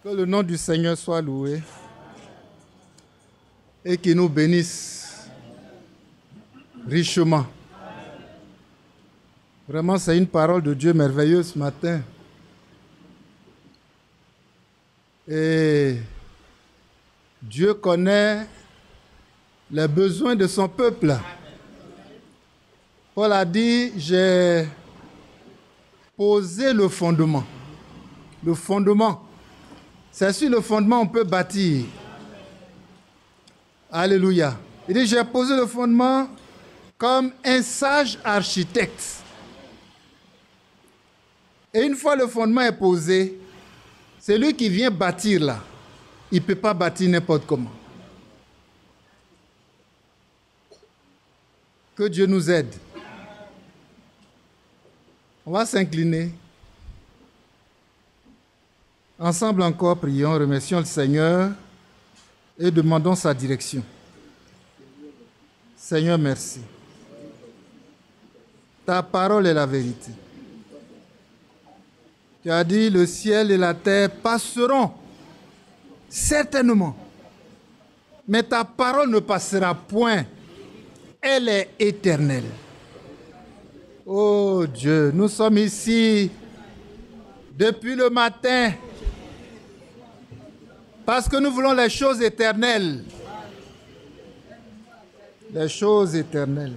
Que le nom du Seigneur soit loué et qu'il nous bénisse richement. Vraiment, c'est une parole de Dieu merveilleuse ce matin. Et Dieu connaît les besoins de son peuple. Paul a dit, j'ai posé le fondement. Le fondement. C'est sur le fondement qu'on peut bâtir. Alléluia. Il dit, j'ai posé le fondement comme un sage architecte. Et une fois le fondement est posé, c'est lui qui vient bâtir là. Il ne peut pas bâtir n'importe comment. Que Dieu nous aide. On va s'incliner. Ensemble encore, prions, remercions le Seigneur et demandons sa direction. Seigneur, merci. Ta parole est la vérité. Tu as dit, le ciel et la terre passeront, certainement. Mais ta parole ne passera point. Elle est éternelle. Oh Dieu, nous sommes ici depuis le matin parce que nous voulons les choses éternelles. Les choses éternelles.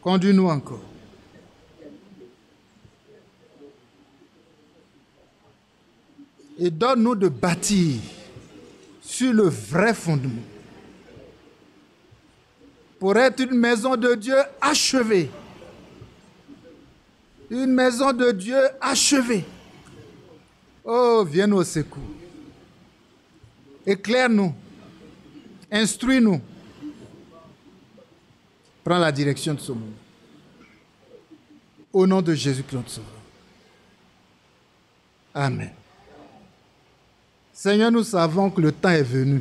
Conduis-nous encore. Et donne-nous de bâtir sur le vrai fondement. Pour être une maison de Dieu achevée. Une maison de Dieu achevée. Oh, viens au secours. Éclaire-nous. Instruis-nous. Prends la direction de ce monde. Au nom de Jésus-Christ, notre Sauveur. Amen. Seigneur, nous savons que le temps est venu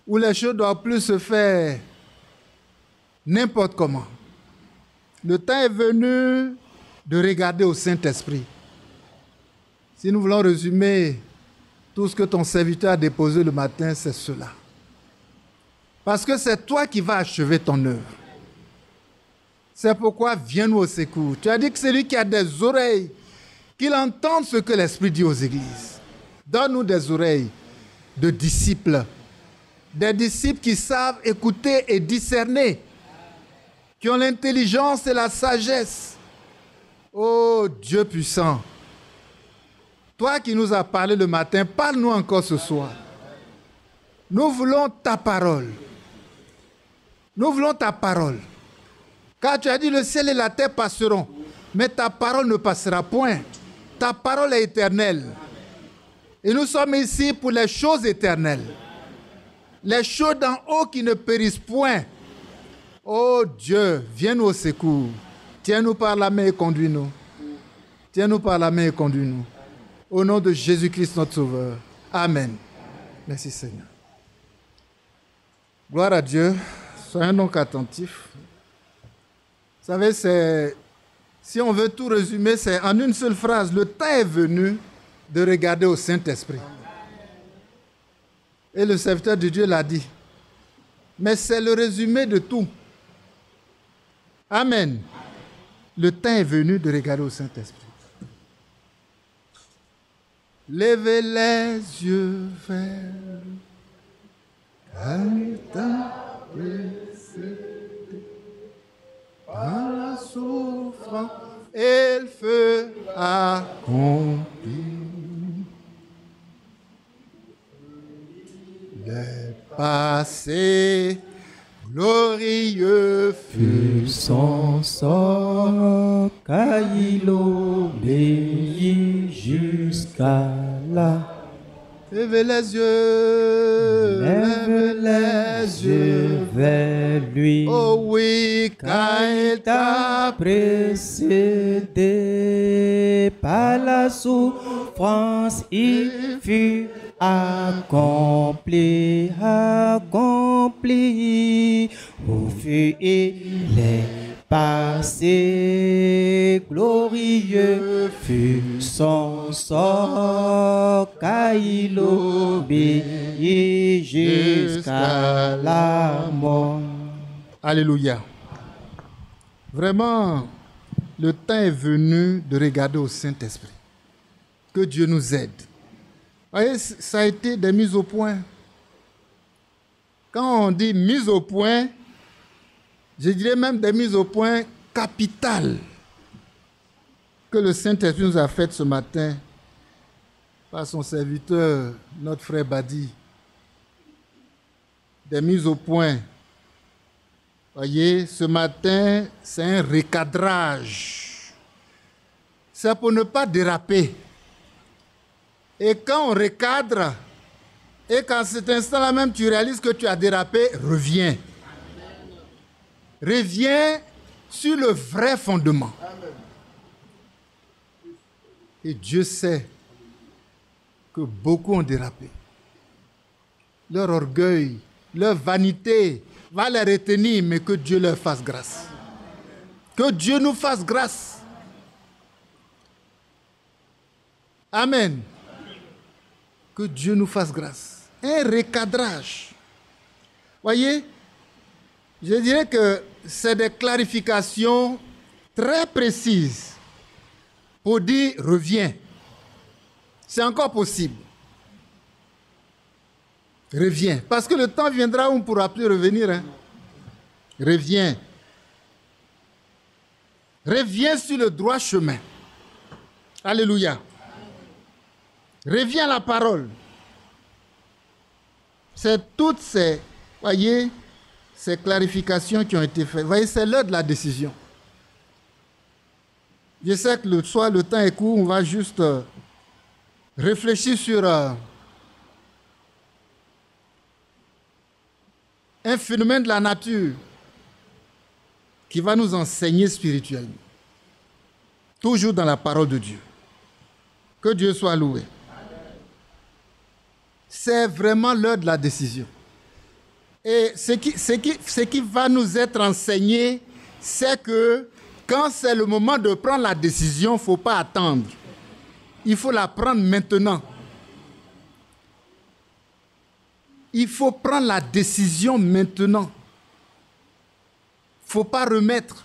où les choses ne doivent plus se faire n'importe comment. Le temps est venu de regarder au Saint-Esprit. Si nous voulons résumer tout ce que ton serviteur a déposé le matin, c'est cela. Parce que c'est toi qui vas achever ton œuvre. C'est pourquoi viens-nous au secours. Tu as dit que celui qui a des oreilles, qu'il entende ce que l'Esprit dit aux églises. Donne-nous des oreilles de disciples. Des disciples qui savent écouter et discerner. Qui ont l'intelligence et la sagesse. Oh Dieu puissant. Toi qui nous as parlé le matin, parle-nous encore ce soir. Nous voulons ta parole. Nous voulons ta parole. Car tu as dit le ciel et la terre passeront. Mais ta parole ne passera point. Ta parole est éternelle. Et nous sommes ici pour les choses éternelles. Les choses d'en haut qui ne périssent point. Oh Dieu, viens-nous au secours. Tiens-nous par la main et conduis-nous. Tiens-nous par la main et conduis-nous. Au nom de Jésus-Christ, notre Sauveur. Amen. Merci Seigneur. Gloire à Dieu. Soyons donc attentifs. Vous savez, si on veut tout résumer, c'est en une seule phrase. Le temps est venu de regarder au Saint-Esprit. Et le serviteur de Dieu l'a dit. Mais c'est le résumé de tout. Amen. Le temps est venu de regarder au Saint-Esprit. Levez les yeux vers le temps précédé par la souffrance et le feu accompli. Le passé glorieux fut son sort, car il obéit jusqu'à la. Lève les yeux, Lève les yeux vers lui. Oh oui, car il t'a précédé par la souffrance, il fut accompli. Où fut les Passé glorieux fut son sort, car il obéit jusqu'à la mort. Alléluia. Vraiment, le temps est venu de regarder au Saint-Esprit. Que Dieu nous aide. Vous voyez, ça a été des mises au point. Quand on dit mise au point, je dirais même des mises au point capitales que le Saint-Esprit nous a faites ce matin par son serviteur, notre frère Badi. Des mises au point. Voyez, ce matin, c'est un recadrage. C'est pour ne pas déraper. Et quand on recadre, et qu'à cet instant-là même tu réalises que tu as dérapé, reviens. Reviens sur le vrai fondement. Et Dieu sait que beaucoup ont dérapé. Leur orgueil, leur vanité va les retenir, mais que Dieu leur fasse grâce. Que Dieu nous fasse grâce. Amen. Que Dieu nous fasse grâce. Un recadrage. Voyez, je dirais que c'est des clarifications très précises pour dire reviens. C'est encore possible. Reviens. Parce que le temps viendra où on ne pourra plus revenir. Hein. Reviens. Reviens sur le droit chemin. Alléluia. Reviens à la parole. C'est toutes ces, voyez, ces clarifications qui ont été faites. Voyez, c'est l'heure de la décision. Je sais que le soir, le temps est court, on va juste réfléchir sur un phénomène de la nature qui va nous enseigner spirituellement. Toujours dans la parole de Dieu. Que Dieu soit loué. C'est vraiment l'heure de la décision. Et ce qui va nous être enseigné, c'est que quand c'est le moment de prendre la décision, il ne faut pas attendre. Il faut la prendre maintenant. Il faut prendre la décision maintenant. Il ne faut pas remettre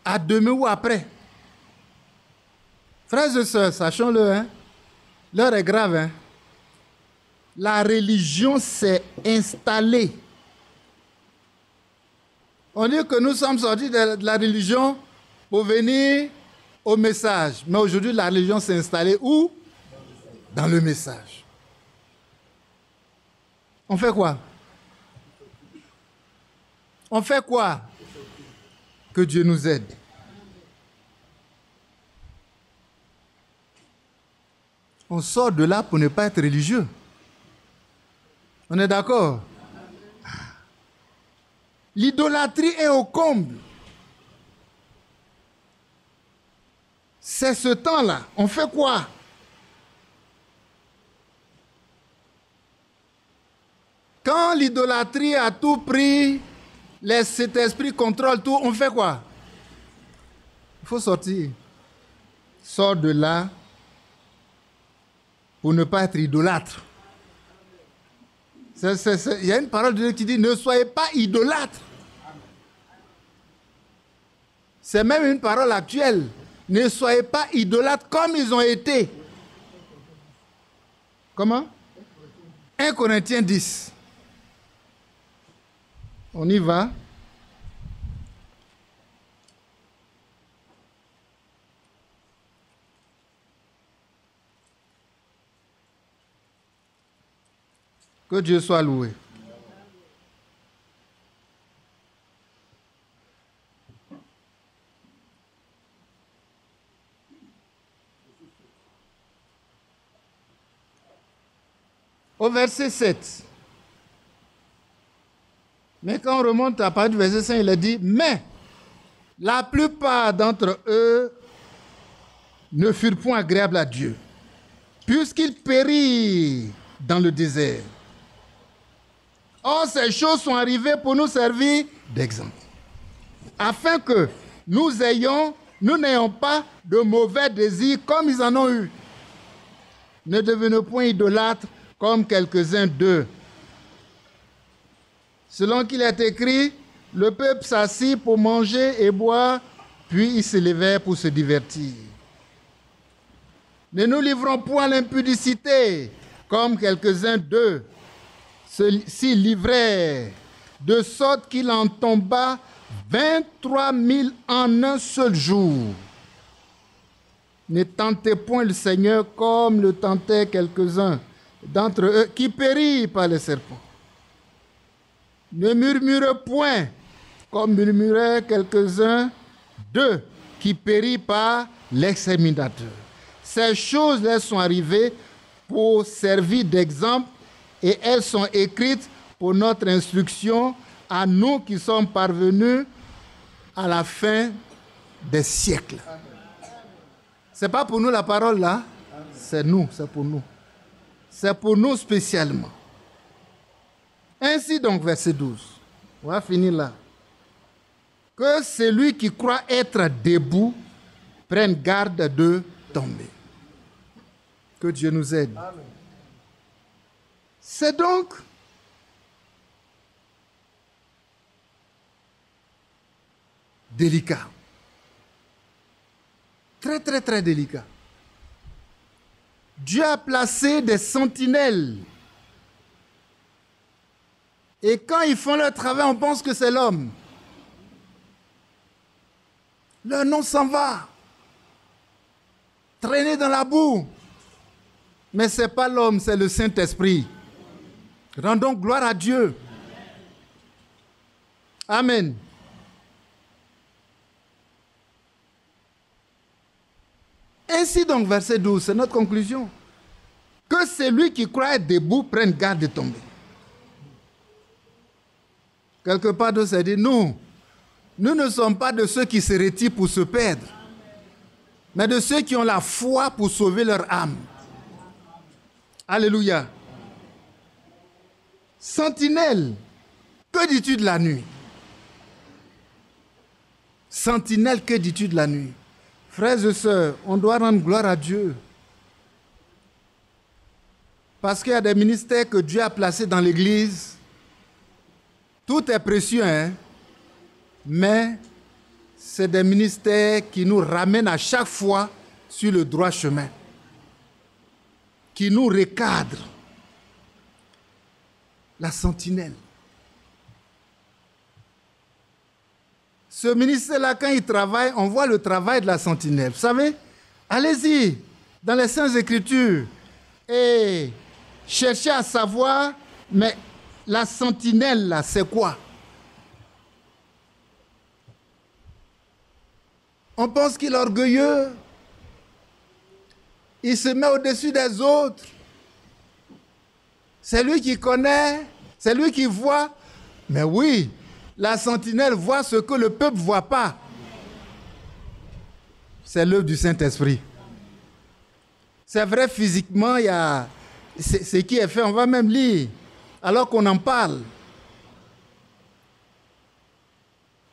à demain ou après. Frères et sœurs, sachons-le, hein? L'heure est grave. Hein? La religion s'est installée. On dit que nous sommes sortis de la religion pour venir au message. Mais aujourd'hui, la religion s'est installée où? Dans le message. On fait quoi? On fait quoi? Que Dieu nous aide. On sort de là pour ne pas être religieux. On est d'accord? L'idolâtrie est au comble. C'est ce temps-là. On fait quoi? Quand l'idolâtrie a tout pris, cet esprit contrôle tout, on fait quoi? Il faut sortir. Sors de là pour ne pas être idolâtre. Il y a une parole de Dieu qui dit ne soyez pas idolâtres. C'est même une parole actuelle. Ne soyez pas idolâtres comme ils ont été. Comment? 1 Corinthiens 10. On y va. Que Dieu soit loué. Au verset 7. Mais quand on remonte à partir du verset 5, il a dit, mais la plupart d'entre eux ne furent point agréables à Dieu, puisqu'ils périrent dans le désert. Or, ces choses sont arrivées pour nous servir d'exemple. afin que nous n'ayons pas de mauvais désirs comme ils en ont eu. Ne devenez point idolâtres comme quelques-uns d'eux. Selon qu'il est écrit, le peuple s'assit pour manger et boire, puis ils se levèrent pour se divertir. Ne nous livrons point à l'impudicité, comme quelques-uns d'eux s'y livraient, de sorte qu'il en tomba 23 000 en un seul jour. Ne tentez point le Seigneur comme le tentaient quelques-uns d'entre eux qui périrent par les serpents. Ne murmurez point comme murmuraient quelques-uns d'eux qui périrent par l'exterminateur. Ces choses leur sont arrivées pour servir d'exemple et elles sont écrites pour notre instruction à nous qui sommes parvenus à la fin des siècles. Ce n'est pas pour nous la parole là, c'est nous, c'est pour nous. C'est pour nous spécialement. Ainsi donc, verset 12, on va finir là. Que celui qui croit être debout prenne garde de tomber. Que Dieu nous aide. Amen. C'est donc délicat. Très, très, très délicat. Dieu a placé des sentinelles. Et quand ils font leur travail, on pense que c'est l'homme. Leur nom s'en va. Traîner dans la boue. Mais ce n'est pas l'homme, c'est le Saint-Esprit. Rendons gloire à Dieu. Amen. Ainsi donc, verset 12, c'est notre conclusion. Que celui qui croit être debout prenne garde de tomber. Quelque part d'autre, c'est dit, nous ne sommes pas de ceux qui se retirent pour se perdre, mais de ceux qui ont la foi pour sauver leur âme. Alléluia. Sentinelle, que dis-tu de la nuit? Sentinelle, que dis-tu de la nuit? Frères et sœurs, on doit rendre gloire à Dieu. Parce qu'il y a des ministères que Dieu a placés dans l'Église. Tout est précieux, hein? Mais c'est des ministères qui nous ramènent à chaque fois sur le droit chemin, qui nous recadrent. La sentinelle. Ce ministère-là, quand il travaille, on voit le travail de la sentinelle. Vous savez, allez-y dans les Saintes Écritures et cherchez à savoir, mais la sentinelle, là, c'est quoi? On pense qu'il est orgueilleux. Il se met au-dessus des autres. C'est lui qui connaît, c'est lui qui voit. Mais oui, la sentinelle voit ce que le peuple ne voit pas. C'est l'œuvre du Saint-Esprit. C'est vrai, physiquement, il y a ce qui est fait, on va même lire, alors qu'on en parle.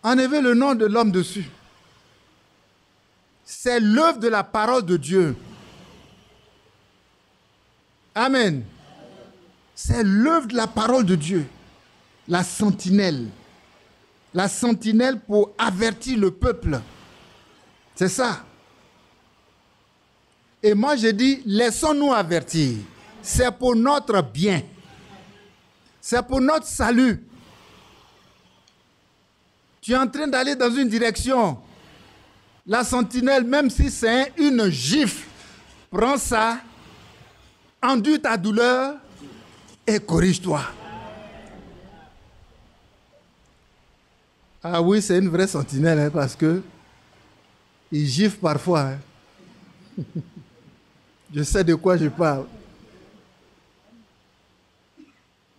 Enlevez le nom de l'homme dessus. C'est l'œuvre de la parole de Dieu. Amen. C'est l'œuvre de la parole de Dieu. La sentinelle. La sentinelle pour avertir le peuple. C'est ça. Et moi je dis, laissons-nous avertir. C'est pour notre bien. C'est pour notre salut. Tu es en train d'aller dans une direction. La sentinelle, même si c'est une gifle, prends ça, endure ta douleur et corrige-toi. Ah oui, c'est une vraie sentinelle, hein, parce que il gifle parfois. Hein. Je sais de quoi je parle.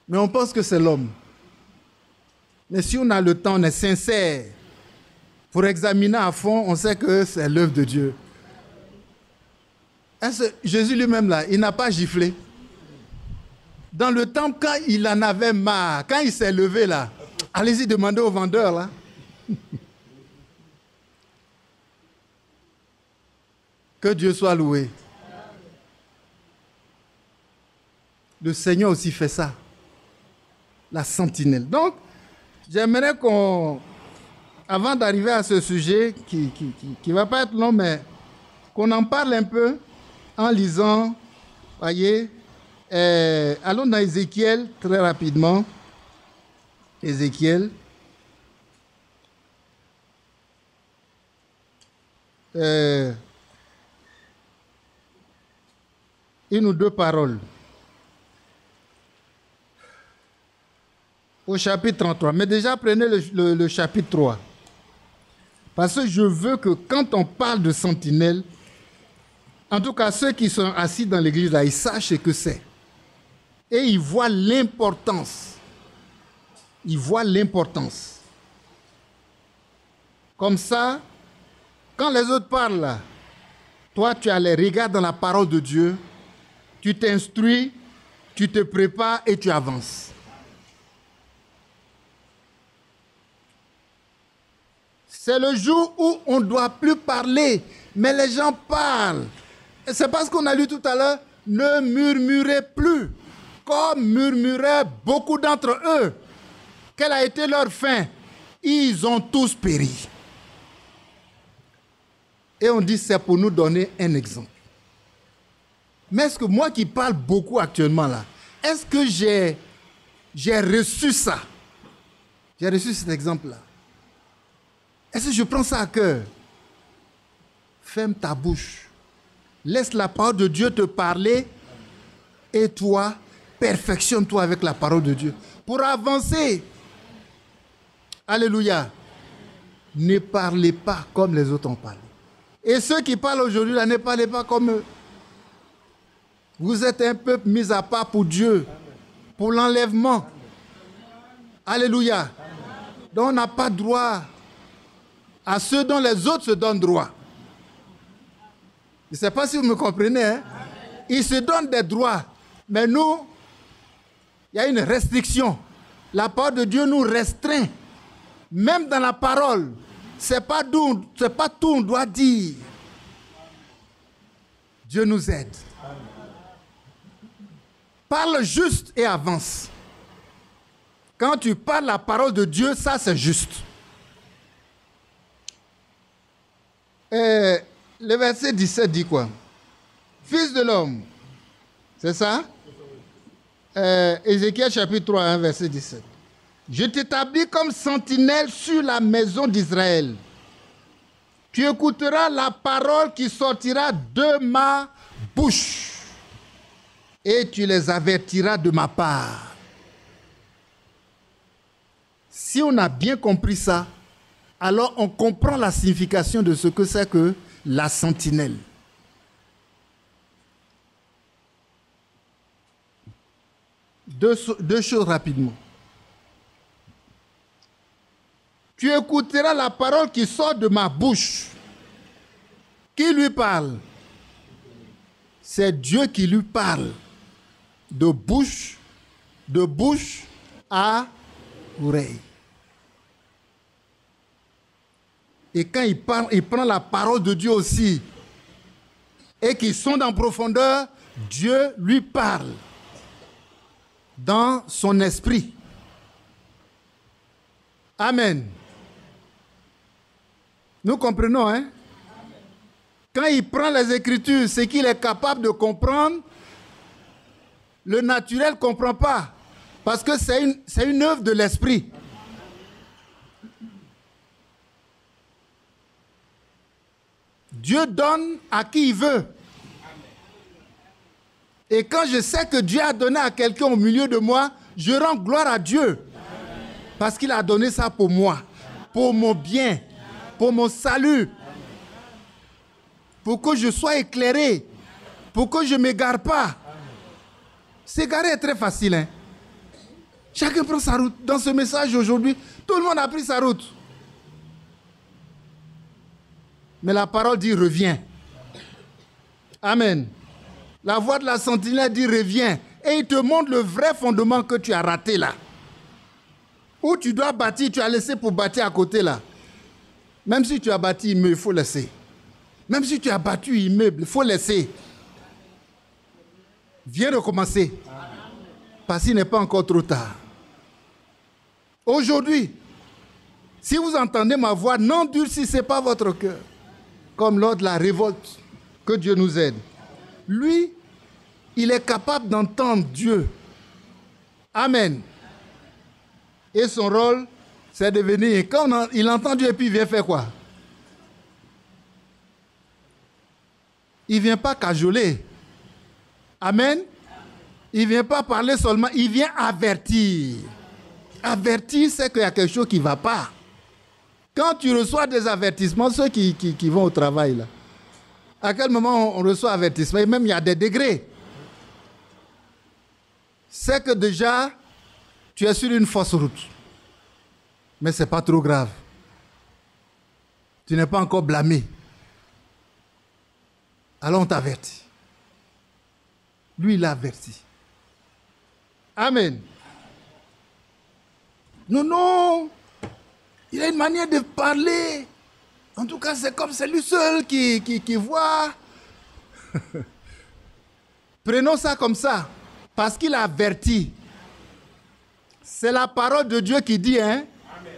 Mais on pense que c'est l'homme. Mais si on a le temps, on est sincère, pour examiner à fond, on sait que c'est l'œuvre de Dieu. Jésus lui-même, là, il n'a pas giflé. Dans le temple, quand il en avait marre, quand il s'est levé, là, allez-y demander au vendeur, là. Que Dieu soit loué. Le Seigneur aussi fait ça. La sentinelle. Donc, j'aimerais qu'on, avant d'arriver à ce sujet qui ne va pas être long, mais qu'on en parle un peu en lisant, voyez, allons dans Ézéchiel très rapidement. Ézéchiel. Une ou deux paroles. Au chapitre 33. Mais déjà, prenez le chapitre 3. Parce que je veux que quand on parle de sentinelle, en tout cas ceux qui sont assis dans l'église là, ils sachent ce que c'est. Et ils voient l'importance. Ils voient l'importance. Comme ça, quand les autres parlent là, toi tu as les regards dans la parole de Dieu, tu t'instruis, tu te prépares et tu avances. C'est le jour où on ne doit plus parler, mais les gens parlent. Et c'est parce qu'on a lu tout à l'heure, ne murmurez plus, comme murmuraient beaucoup d'entre eux. Quelle a été leur fin? Ils ont tous péri. Et on dit c'est pour nous donner un exemple. Mais est-ce que moi qui parle beaucoup actuellement là, est-ce que j'ai reçu ça? J'ai reçu cet exemple-là. Est-ce que je prends ça à cœur? Ferme ta bouche. Laisse la parole de Dieu te parler et toi, perfectionne-toi avec la parole de Dieu pour avancer. Alléluia. Ne parlez pas comme les autres ont parlé. Et ceux qui parlent aujourd'hui, là, ne parlez pas comme eux. Vous êtes un peuple mis à part pour Dieu, pour l'enlèvement. Alléluia. Donc on n'a pas droit à ceux dont les autres se donnent droit. Je ne sais pas si vous me comprenez. Hein? Ils se donnent des droits. Mais nous, il y a une restriction. La parole de Dieu nous restreint. Même dans la parole, ce n'est pas tout on doit dire. Dieu nous aide. Parle juste et avance. Quand tu parles la parole de Dieu, ça c'est juste. Le verset 17 dit quoi? Fils de l'homme, c'est ça? Ézéchiel chapitre 3, hein, verset 17. Je t'établis comme sentinelle sur la maison d'Israël. Tu écouteras la parole qui sortira de ma bouche et tu les avertiras de ma part. Si on a bien compris ça, alors on comprend la signification de ce que c'est que la sentinelle. Deux choses rapidement. Tu écouteras la parole qui sort de ma bouche. Qui lui parle? C'est Dieu qui lui parle. De bouche à oreille. Et quand il parle, il prend la parole de Dieu aussi. Et qu'il sonde en profondeur, Dieu lui parle. Dans son esprit. Amen. Nous comprenons, hein? Quand il prend les Écritures, c'est qu'il est capable de comprendre. Le naturel ne comprend pas. Parce que c'est une œuvre de l'esprit. Dieu donne à qui il veut. Et quand je sais que Dieu a donné à quelqu'un au milieu de moi, je rends gloire à Dieu. Parce qu'il a donné ça pour moi, pour mon bien, pour mon salut, pour que je sois éclairé, pour que je ne m'égare pas. S'égarer est très facile. Hein? Chacun prend sa route. Dans ce message aujourd'hui, tout le monde a pris sa route. Mais la parole dit reviens. Amen. La voix de la sentinelle dit reviens. Et il te montre le vrai fondement que tu as raté là. Où tu dois bâtir, tu as laissé pour bâtir à côté là. Même si tu as bâti, il faut laisser. Même si tu as battu immeuble, il faut laisser. Viens recommencer. Parce qu'il n'est pas encore trop tard. Aujourd'hui, si vous entendez ma voix, n'endurcissez pas votre cœur. Comme lors de la révolte. Que Dieu nous aide. Lui, il est capable d'entendre Dieu. Amen. Et son rôle, c'est de venir. Quand il entend Dieu et puis il vient faire quoi? Il ne vient pas cajoler. Amen. Il ne vient pas parler seulement, il vient avertir. Avertir, c'est qu'il y a quelque chose qui ne va pas. Quand tu reçois des avertissements, ceux qui vont au travail, là, à quel moment on reçoit avertissement? Et même il y a des degrés. C'est que déjà, tu es sur une fausse route. Mais ce n'est pas trop grave. Tu n'es pas encore blâmé. Alors on t'avertit. Lui, il a averti. Amen. Non. Il a une manière de parler. En tout cas, c'est comme c'est lui seul qui voit. Prenons ça comme ça. Parce qu'il a averti. C'est la parole de Dieu qui dit, hein. Amen.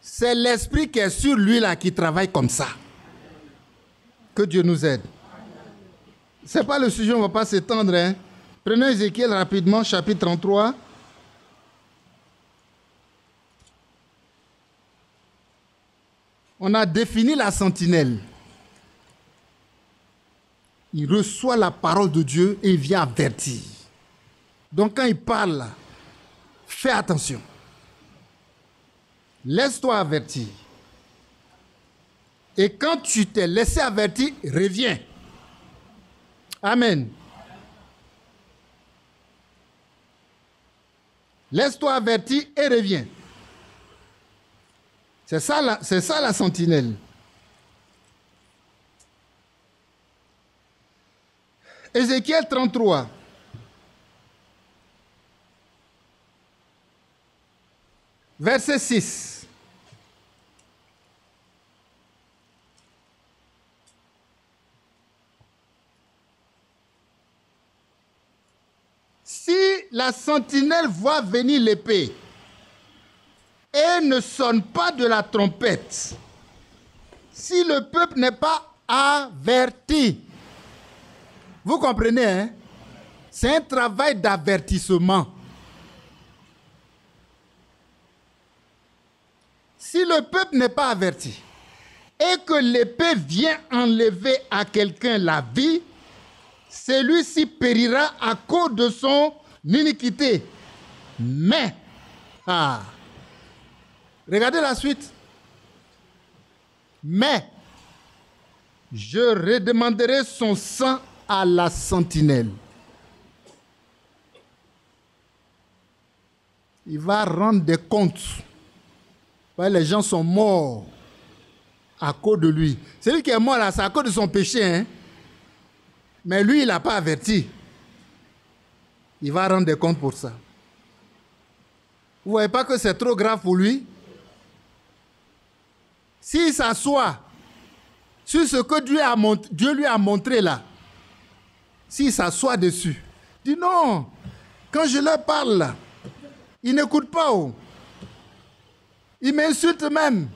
C'est l'esprit qui est sur lui là qui travaille comme ça. Que Dieu nous aide. Ce n'est pas le sujet, on ne va pas s'étendre. Hein. Prenons Ézéchiel rapidement, chapitre 33. On a défini la sentinelle. Il reçoit la parole de Dieu et il vient avertir. Donc quand il parle, fais attention. Laisse-toi avertir. Et quand tu t'es laissé avertir, reviens. Amen. Laisse-toi avertir et reviens. C'est ça la sentinelle. Ézéchiel 33. Verset 6. Si la sentinelle voit venir l'épée et ne sonne pas de la trompette, si le peuple n'est pas averti, vous comprenez, hein? C'est un travail d'avertissement. Si le peuple n'est pas averti et que l'épée vient enlever à quelqu'un la vie, celui-ci périra à cause de son iniquité. Mais, regardez la suite. Mais, je redemanderai son sang à la sentinelle. Il va rendre des comptes. Les gens sont morts à cause de lui. Celui qui est mort là, c'est à cause de son péché. Hein? Mais lui, il n'a pas averti. Il va rendre des comptes pour ça. Vous ne voyez pas que c'est trop grave pour lui? S'il s'assoit sur ce que Dieu lui a montré là, s'il s'assoit dessus, dit non, quand je leur parle là, ils n'écoutent pas. Oh. Ils m'insultent même.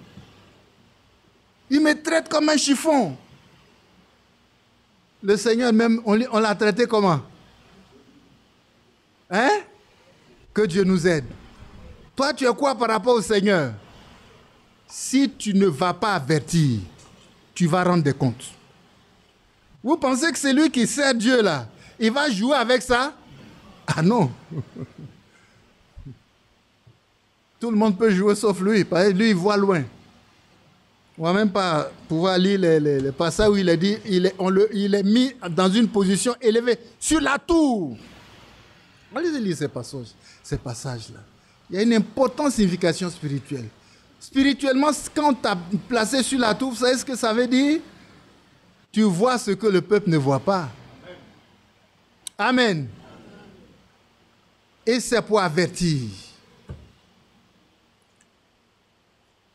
Ils me traitent comme un chiffon. Le Seigneur même, on l'a traité comment? Hein? Que Dieu nous aide. Toi, tu es quoi par rapport au Seigneur? Si tu ne vas pas avertir, tu vas rendre des comptes. Vous pensez que c'est lui qui sert Dieu là? Il va jouer avec ça? Ah non. Tout le monde peut jouer sauf lui, parce que lui, il voit loin. On ne va même pas pouvoir lire les passages où il est dit, il est mis dans une position élevée, sur la tour. Allez lire ces passages-là. Il y a une importante signification spirituelle. Spirituellement, quand tu as placé sur la tour, vous savez ce que ça veut dire? Tu vois ce que le peuple ne voit pas. Amen. Et c'est pour avertir.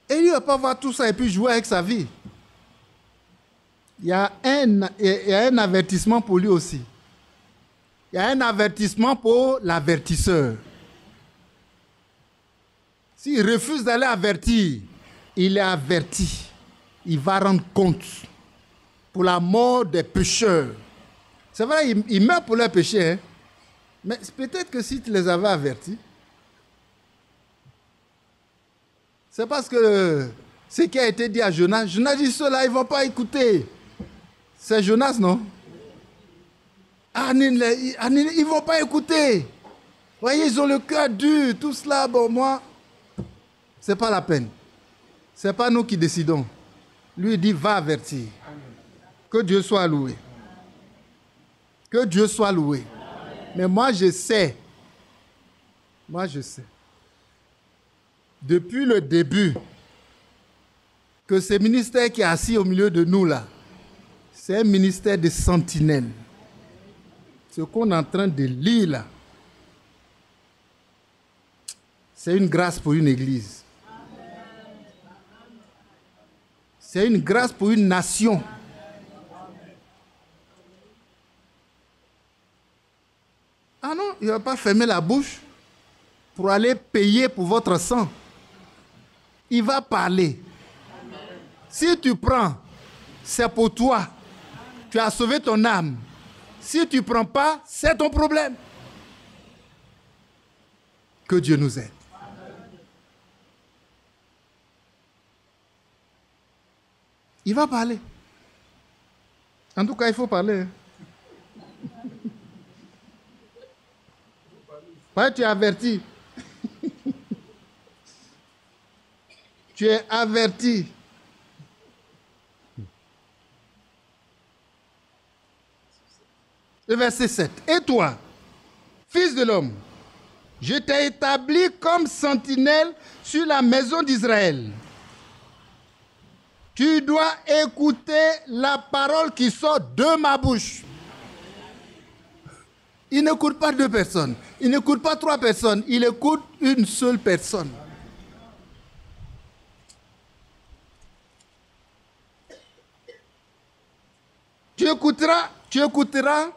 Et lui ne va pas voir tout ça et puis jouer avec sa vie. il y a un avertissement pour lui aussi. Il y a un avertissement pour l'avertisseur. S'il refuse d'aller avertir, il est averti. Il va rendre compte pour la mort des pécheurs. C'est vrai, ils meurent pour leurs péchés, hein? Mais peut-être que si tu les avais avertis, c'est parce que ce qui a été dit à Jonas, Jonas dit cela, ils ne vont pas écouter. C'est Jonas, non? Ils ne vont pas écouter. Vous voyez, ils ont le cœur dur, tout cela, bon, moi, ce n'est pas la peine. Ce n'est pas nous qui décidons. Lui, il dit, va avertir. Que Dieu soit loué. Que Dieu soit loué. Mais moi, je sais. Depuis le début, que ce ministère qui est assis au milieu de nous, là, c'est un ministère de sentinelle. Ce qu'on est en train de lire, là, c'est une grâce pour une église. C'est une grâce pour une nation. Ah non, il ne va pas fermer la bouche pour aller payer pour votre sang. Il va parler. Si tu prends, c'est pour toi. Tu as sauvé ton âme. Si tu ne prends pas, c'est ton problème. Que Dieu nous aide. Il va parler. En tout cas, il faut parler. Tu es averti. Tu es averti. Le verset 7. Et toi, fils de l'homme, je t'ai établi comme sentinelle sur la maison d'Israël. Tu dois écouter la parole qui sort de ma bouche. Il n'écoute pas 2 personnes. Il n'écoute pas 3 personnes. Il écoute une seule personne. Tu écouteras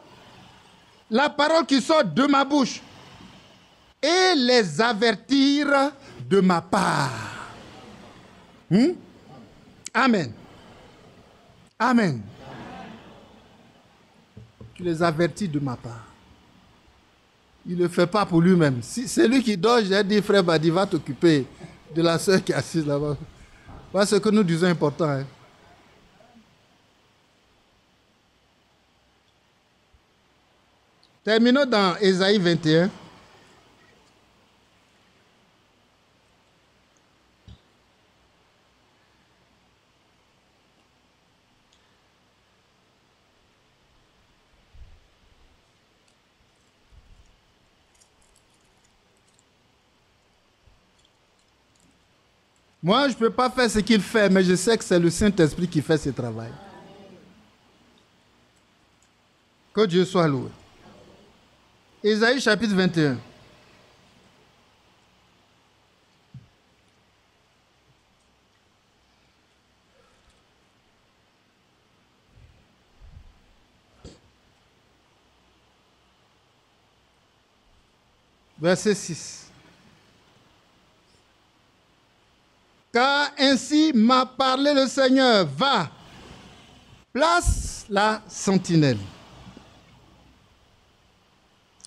la parole qui sort de ma bouche et les avertir de ma part. Amen. Amen. Tu les avertis de ma part. Il ne le fait pas pour lui-même. Si c'est lui qui dort, j'ai dit, frère Badi, va t'occuper de la sœur qui est assise là-bas. Voilà ce que nous disons important. Hein. Terminons dans Ésaïe 21. Moi, je ne peux pas faire ce qu'il fait, mais je sais que c'est le Saint-Esprit qui fait ce travail. Que Dieu soit loué. Ésaïe chapitre 21. Verset 6. Car ainsi m'a parlé le Seigneur, va, place la sentinelle,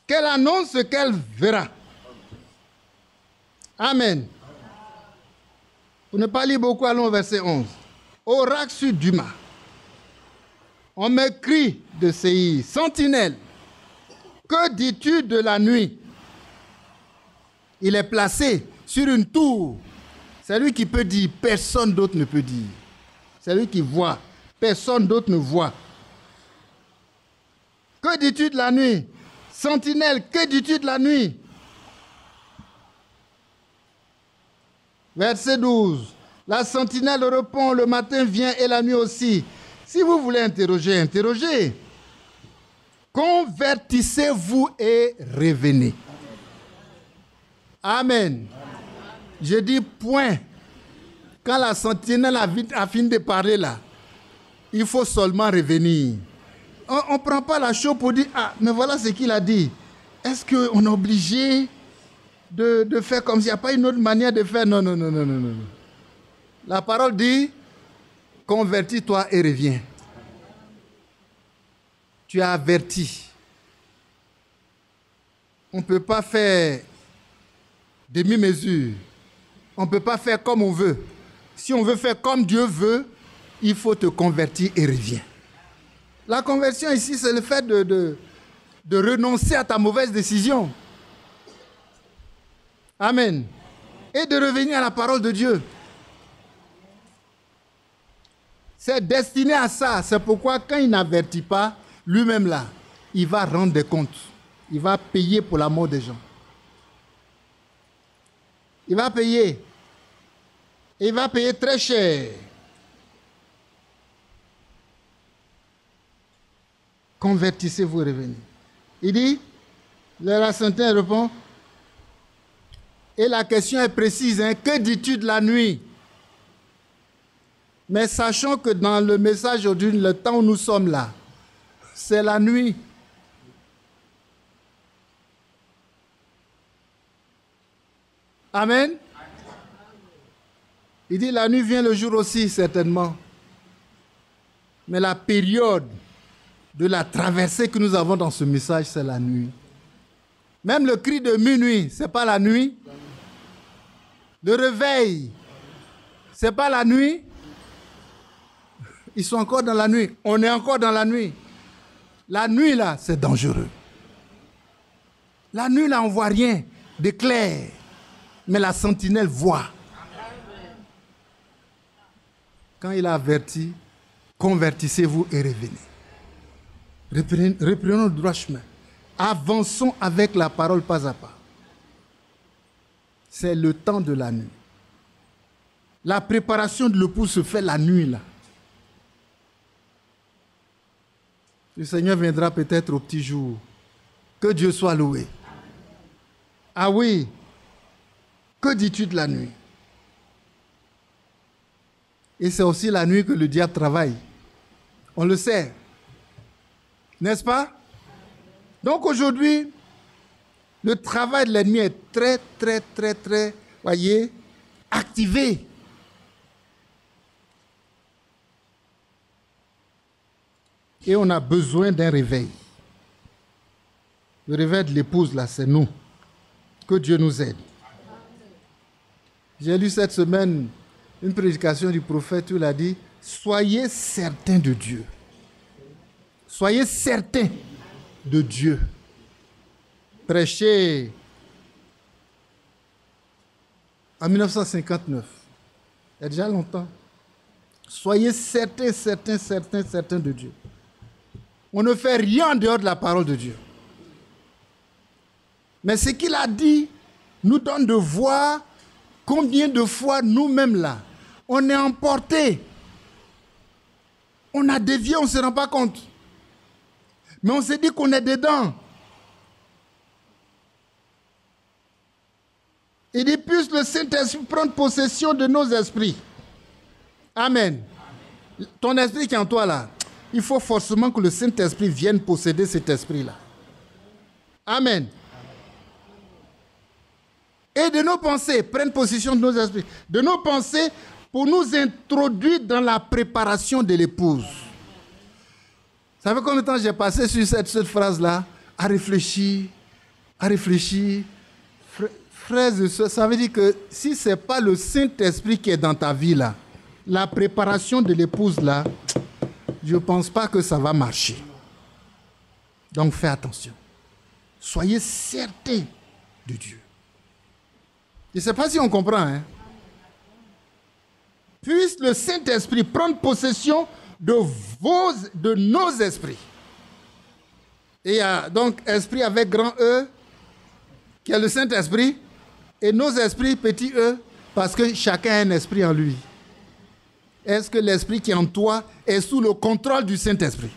qu'elle annonce ce qu'elle verra. Amen. Pour ne pas lire beaucoup, allons au verset 11. Oracle sur Duma, on me crie de Séir, sentinelle, que dis-tu de la nuit? Il est placé sur une tour. C'est lui qui peut dire, personne d'autre ne peut dire. C'est lui qui voit, personne d'autre ne voit. Que dis-tu de la nuit? Sentinelle, que dis-tu de la nuit? Verset 12. La sentinelle répond, le matin vient et la nuit aussi. Si vous voulez interroger, interrogez. Convertissez-vous et revenez. Amen. Je dis point. Quand la sentinelle a fini de parler là, il faut seulement revenir. On ne prend pas la chose pour dire, ah, mais voilà ce qu'il a dit. Est-ce qu'on est obligé de faire comme s'il n'y a pas une autre manière de faire? Non, non, non, non, non, non. La parole dit, convertis-toi et reviens. Tu as averti. On ne peut pas faire demi-mesure. On ne peut pas faire comme on veut. Si on veut faire comme Dieu veut, il faut te convertir et reviens. La conversion ici, c'est le fait de renoncer à ta mauvaise décision. Amen. Et de revenir à la parole de Dieu. C'est destiné à ça. C'est pourquoi quand il n'avertit pas, lui-même là, il va rendre des comptes. Il va payer pour la mort des gens. Il va payer. Il va payer très cher. Convertissez-vous et revenez. Il dit, la Sainteté répond, et la question est précise, hein, que dis-tu de la nuit? Mais sachons que dans le message aujourd'hui, le temps où nous sommes là, c'est la nuit. Amen. Il dit, la nuit vient le jour aussi, certainement. Mais la période de la traversée que nous avons dans ce message, c'est la nuit. Même le cri de minuit, ce n'est pas la nuit. Le réveil, ce n'est pas la nuit. Ils sont encore dans la nuit. On est encore dans la nuit. La nuit, là, c'est dangereux. La nuit, là, on ne voit rien de clair. Mais la sentinelle voit. Quand il a averti, convertissez-vous et revenez. Reprenons le droit chemin. Avançons avec la parole pas à pas. C'est le temps de la nuit. La préparation de l'époux se fait la nuit, là. Le Seigneur viendra peut-être au petit jour. Que Dieu soit loué. Ah oui. Que dis-tu de la nuit? Et c'est aussi la nuit que le diable travaille. On le sait. N'est-ce pas? Donc aujourd'hui, le travail de l'ennemi est très, très, très, très, voyez, activé. Et on a besoin d'un réveil. Le réveil de l'épouse, là, c'est nous. Que Dieu nous aide. J'ai lu cette semaine une prédication du prophète où il a dit « Soyez certains de Dieu. Soyez certains de Dieu. » Prêché en 1959. Il y a déjà longtemps. Soyez certains, certains, certains, certains de Dieu. On ne fait rien en dehors de la parole de Dieu. Mais ce qu'il a dit nous donne de voir combien de fois nous-mêmes là, on est emportés. On a dévié, on ne se rend pas compte. Mais on s'est dit qu'on est dedans. Il dit, puisse le Saint-Esprit prendre possession de nos esprits. Amen. Ton esprit qui est en toi là, il faut forcément que le Saint-Esprit vienne posséder cet esprit-là. Amen. Et de nos pensées, prennent possession de nos esprits, de nos pensées pour nous introduire dans la préparation de l'épouse. Vous savez combien de temps j'ai passé sur cette phrase-là, à réfléchir. Frères et sœurs, ça veut dire que si ce n'est pas le Saint-Esprit qui est dans ta vie là, la préparation de l'épouse là, je ne pense pas que ça va marcher. Donc fais attention. Soyez certains de Dieu. Je ne sais pas si on comprend. Hein? Puisse le Saint-Esprit prendre possession de nos esprits. Et il y a donc esprit avec grand E, qui est le Saint-Esprit, et nos esprits, petit E, parce que chacun a un esprit en lui. Est-ce que l'esprit qui est en toi est sous le contrôle du Saint-Esprit?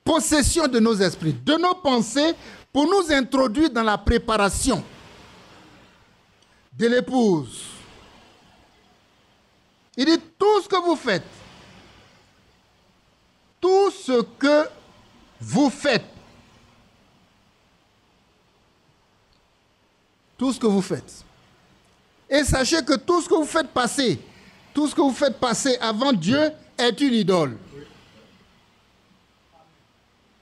Possession de nos esprits, de nos pensées, pour nous introduire dans la préparation de l'épouse. Il dit tout ce que vous faites, tout ce que vous faites, tout ce que vous faites. Et sachez que tout ce que vous faites passer, tout ce que vous faites passer avant Dieu est une idole.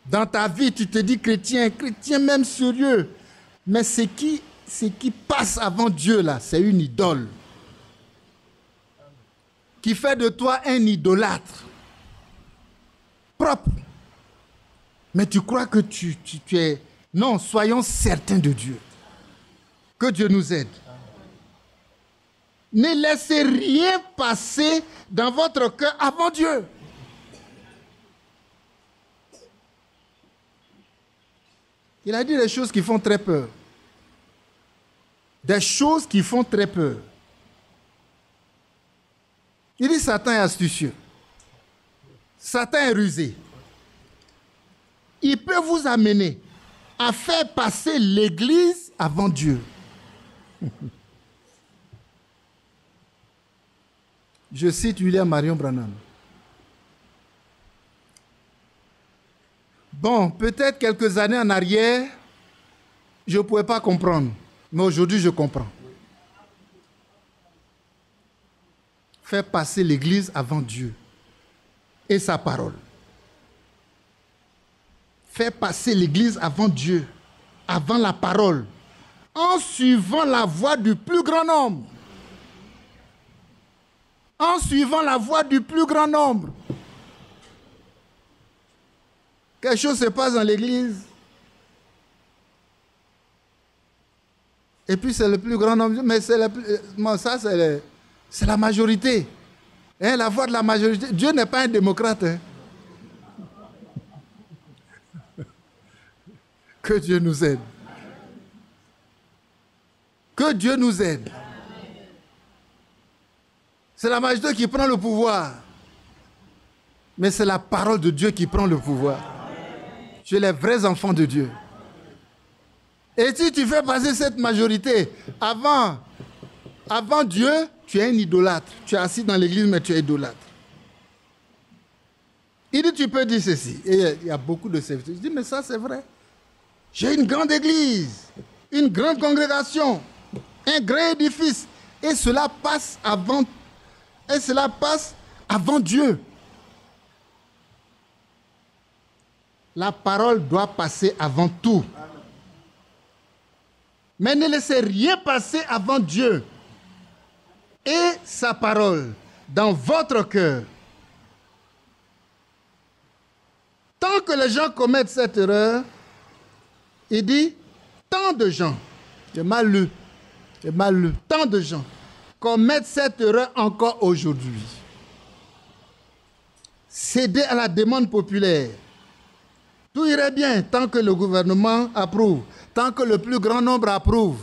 Dans ta vie, tu te dis chrétien, chrétien même sérieux. Mais ce qui passe avant Dieu, là, c'est une idole. Qui fait de toi un idolâtre. Propre. Mais tu crois que tu es... Non, soyons certains de Dieu. Que Dieu nous aide. Ne laissez rien passer dans votre cœur avant Dieu. Il a dit des choses qui font très peur. Des choses qui font très peur. Il dit Satan est astucieux. Satan est rusé. Il peut vous amener à faire passer l'Église avant Dieu. Je cite William Marion Branham. Bon, peut-être quelques années en arrière, je ne pouvais pas comprendre. Mais aujourd'hui, je comprends. Faire passer l'Église avant Dieu et sa parole. Faire passer l'Église avant Dieu, avant la parole, en suivant la voie du plus grand nombre. En suivant la voie du plus grand nombre. Quelque chose se passe dans l'Église. Et puis c'est le plus grand nombre. Mais c'est la majorité. Hein, la voix de la majorité. Dieu n'est pas un démocrate. Hein. Que Dieu nous aide. Que Dieu nous aide. C'est la majorité qui prend le pouvoir. Mais c'est la parole de Dieu qui prend le pouvoir. Tu es les vrais enfants de Dieu. Et si tu fais passer cette majorité avant Dieu, tu es un idolâtre. Tu es assis dans l'église, mais tu es idolâtre. Il dit, tu peux dire ceci. Et il y a beaucoup de serviteurs. Je dis, mais ça c'est vrai. J'ai une grande église, une grande congrégation, un grand édifice. Et cela passe avant Dieu. La parole doit passer avant tout. Mais ne laissez rien passer avant Dieu et sa parole dans votre cœur. Tant que les gens commettent cette erreur, il dit, tant de gens, j'ai mal lu, tant de gens commettent cette erreur encore aujourd'hui. Céder à la demande populaire. Tout irait bien tant que le gouvernement approuve, tant que le plus grand nombre approuve.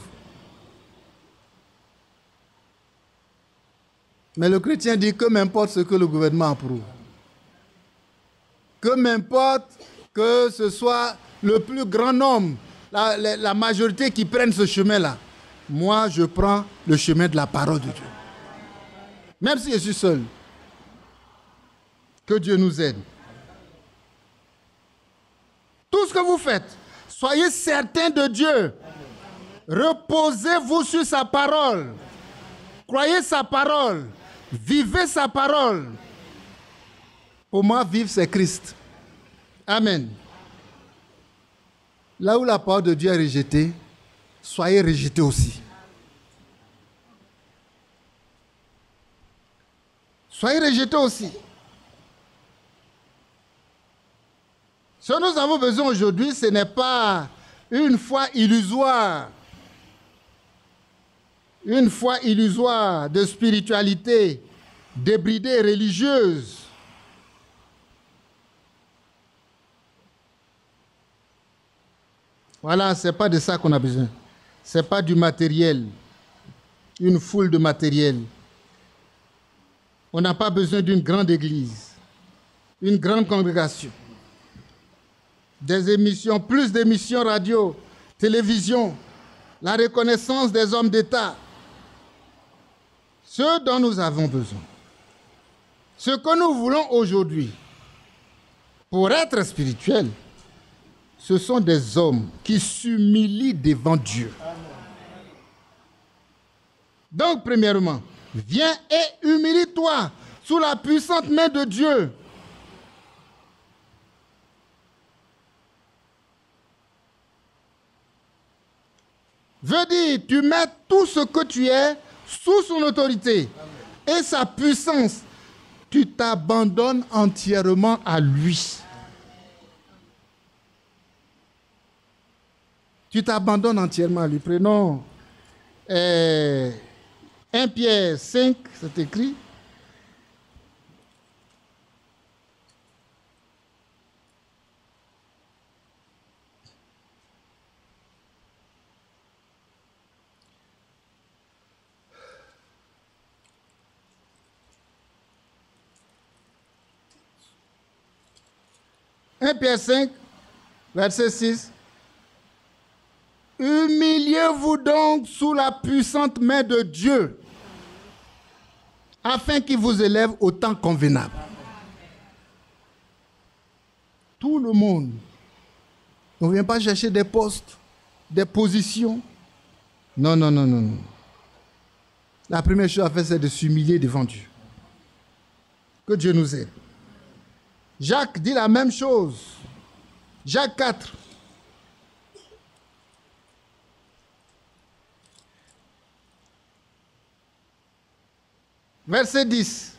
Mais le chrétien dit que m'importe ce que le gouvernement approuve. Que m'importe que ce soit le plus grand nombre, la majorité qui prenne ce chemin-là. Moi, je prends le chemin de la parole de Dieu. Même si je suis seul. Que Dieu nous aide. Tout ce que vous faites, soyez certains de Dieu. Reposez-vous sur sa parole. Croyez sa parole. Vivez sa parole. Pour moi, vivre, c'est Christ. Amen. Là où la parole de Dieu est rejetée, soyez rejetés aussi. Soyez rejetés aussi. Ce que nous avons besoin aujourd'hui, ce n'est pas une foi illusoire. Une foi illusoire de spiritualité débridée et religieuse. Voilà, ce n'est pas de ça qu'on a besoin. Ce n'est pas du matériel, une foule de matériel. On n'a pas besoin d'une grande église, une grande congrégation. Des émissions, plus d'émissions radio, télévision, la reconnaissance des hommes d'État. Ce dont nous avons besoin, Ce que nous voulons aujourd'hui, pour être spirituel, ce sont des hommes qui s'humilient devant Dieu. Donc, premièrement, viens et humilie-toi sous la puissante main de Dieu. Veut dire, tu mets tout ce que tu es sous son autorité et sa puissance. Tu t'abandonnes entièrement à lui. Tu t'abandonnes entièrement à lui. Prenons 1 Pierre 5, c'est écrit. « 1 Pierre 5, verset 6. Humiliez-vous donc sous la puissante main de Dieu, afin qu'il vous élève au temps convenable. » Tout le monde. On ne vient pas chercher des postes, des positions. Non, non, non, non, non. La première chose à faire, c'est de s'humilier devant Dieu. Que Dieu nous aide. Jacques dit la même chose. Jacques 4. Verset 10.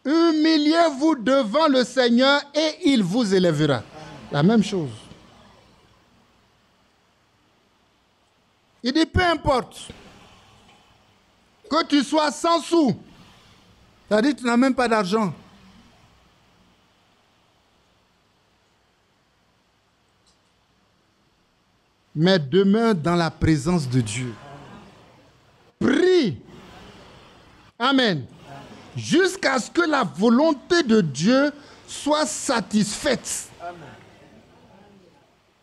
Humiliez-vous devant le Seigneur et il vous élèvera. La même chose. Il dit peu importe que tu sois sans sous. C'est-à-dire que tu n'as même pas d'argent. Mais demeure dans la présence de Dieu. Prie. Amen. Jusqu'à ce que la volonté de Dieu soit satisfaite.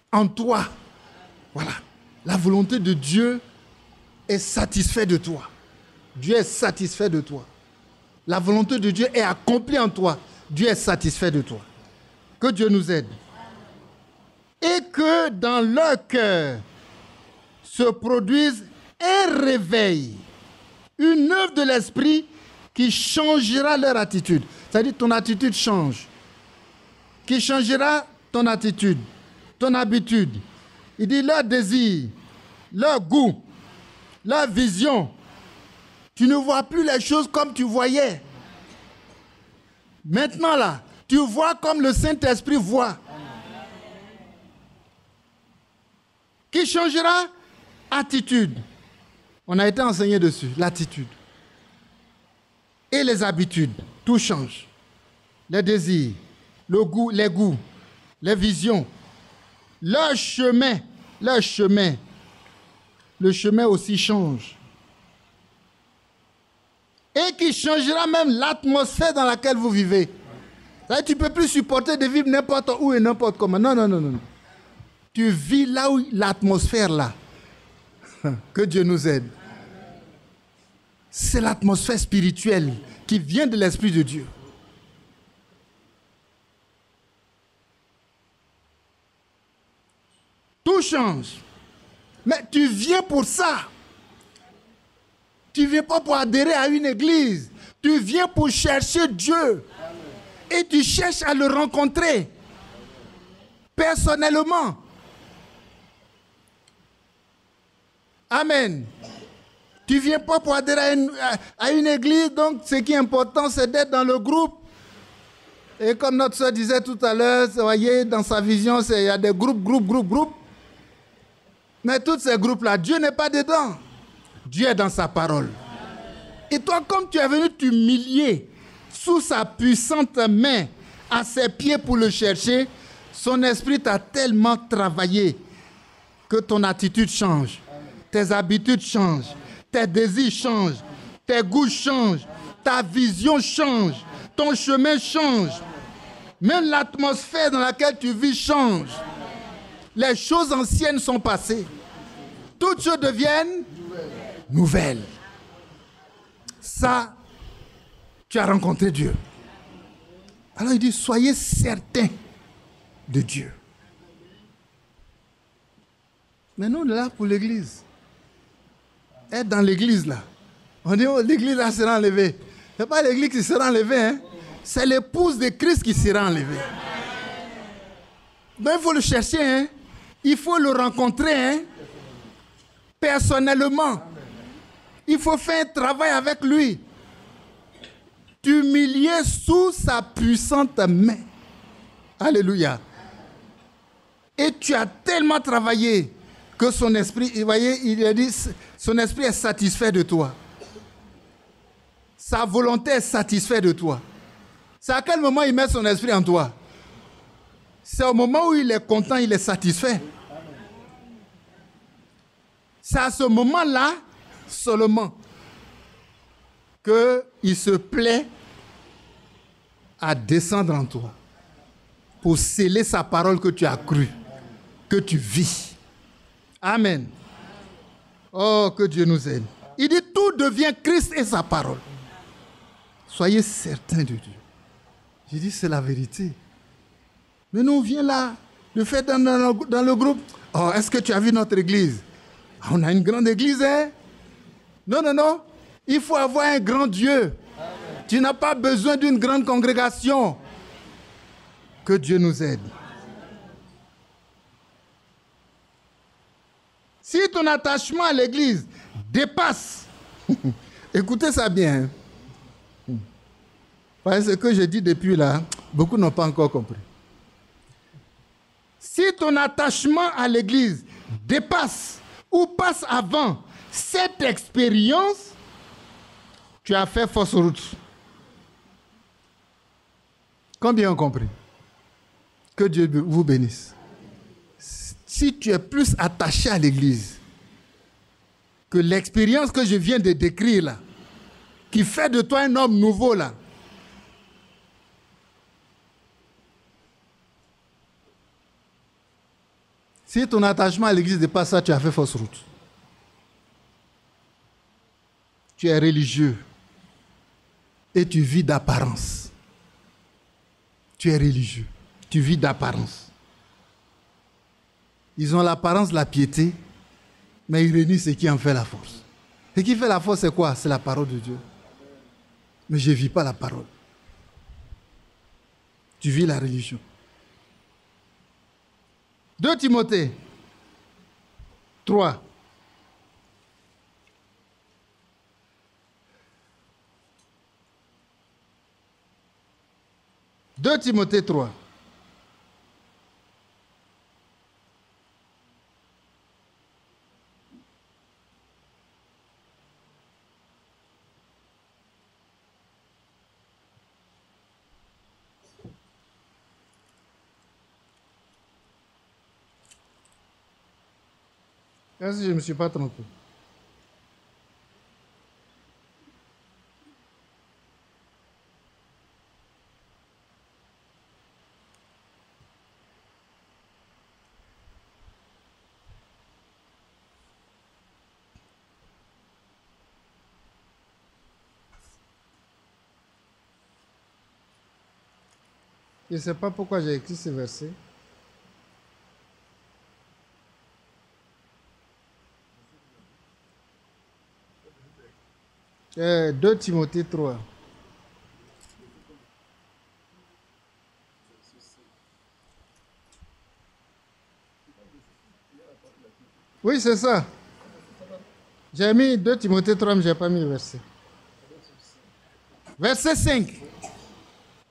En toi. Voilà. La volonté de Dieu est satisfaite de toi. Dieu est satisfait de toi. La volonté de Dieu est accomplie en toi. Dieu est satisfait de toi. Que Dieu nous aide. Et que dans leur cœur se produise un réveil, une œuvre de l'esprit qui changera leur attitude. C'est-à-dire ton attitude change. Qui changera ton attitude, ton habitude. Il dit leur désir, leur goût, leur vision. Tu ne vois plus les choses comme tu voyais. Maintenant là, tu vois comme le Saint-Esprit voit. Qui changera? Attitude. On a été enseigné dessus, l'attitude. Et les habitudes, tout change. Les désirs, le goût, les visions, le chemin aussi change. Et qui changera même l'atmosphère dans laquelle vous vivez. C'est-à-dire, tu ne peux plus supporter de vivre n'importe où et n'importe comment. Non, non, non, non. Tu vis là où l'atmosphère là. Que Dieu nous aide. C'est l'atmosphère spirituelle qui vient de l'Esprit de Dieu. Tout change. Mais tu viens pour ça. Tu ne viens pas pour adhérer à une église. Tu viens pour chercher Dieu. Et tu cherches à le rencontrer. Personnellement. Amen. Tu ne viens pas pour adhérer à une église. Donc, ce qui est important, c'est d'être dans le groupe. Et comme notre soeur disait tout à l'heure, vous voyez, dans sa vision, il y a des groupes. Mais tous ces groupes-là, Dieu n'est pas dedans. Dieu est dans sa parole. Et toi, comme tu es venu t'humilier sous sa puissante main à ses pieds pour le chercher, son esprit t'a tellement travaillé que ton attitude change, tes habitudes changent, tes désirs changent, tes goûts changent, ta vision change, ton chemin change. Même l'atmosphère dans laquelle tu vis change. Les choses anciennes sont passées. Toutes choses deviennent nouvelles. ça, tu as rencontré Dieu. Alors il dit, soyez certains de Dieu. Mais nous, on est là pour l'église. Être dans l'église là. On dit, oh, l'église là sera enlevée. Ce n'est pas l'église qui sera enlevée, hein. C'est l'épouse de Christ qui sera enlevée. Donc il faut le chercher, hein. Il faut le rencontrer, hein. Personnellement. Il faut faire un travail avec lui. T'humilier sous sa puissante main. Alléluia. Et tu as tellement travaillé que son esprit, vous voyez, il a dit, son esprit est satisfait de toi. Sa volonté est satisfaite de toi. C'est à quel moment il met son esprit en toi? C'est au moment où il est content, il est satisfait. C'est à ce moment-là seulement qu'il se plaît à descendre en toi pour sceller sa parole que tu as crue, que tu vis. Amen. Oh, que Dieu nous aide. Il dit, tout devient Christ et sa parole. Soyez certains de Dieu. J'ai dit, c'est la vérité. Mais nous, on vient là, le fait dans le groupe. Oh, est-ce que tu as vu notre église? On a une grande église, hein? Non, non, non. Il faut avoir un grand Dieu. Amen. Tu n'as pas besoin d'une grande congrégation. Que Dieu nous aide. Si ton attachement à l'église dépasse, écoutez ça bien. Parce que ce que je dis depuis là, beaucoup n'ont pas encore compris. Si ton attachement à l'église dépasse ou passe avant cette expérience, tu as fait fausse route. Combien ont compris? Que Dieu vous bénisse. Si tu es plus attaché à l'église que l'expérience que je viens de décrire là, qui fait de toi un homme nouveau là, si ton attachement à l'église dépasse ça, tu as fait fausse route. Tu es religieux et tu vis d'apparence. Tu es religieux, tu vis d'apparence. Ils ont l'apparence de la piété, mais ils renient ce qui en fait la force. Ce qui fait la force, c'est quoi? C'est la parole de Dieu. Mais je ne vis pas la parole. Tu vis la religion. 2 Timothée 3. « 2 Timothée 3. Est-ce que je ne me suis pas trompé? Je ne sais pas pourquoi j'ai écrit ce verset. « 2 Timothée 3. » Oui, c'est ça. J'ai mis 2 Timothée 3, mais je n'ai pas mis le verset. Verset 5.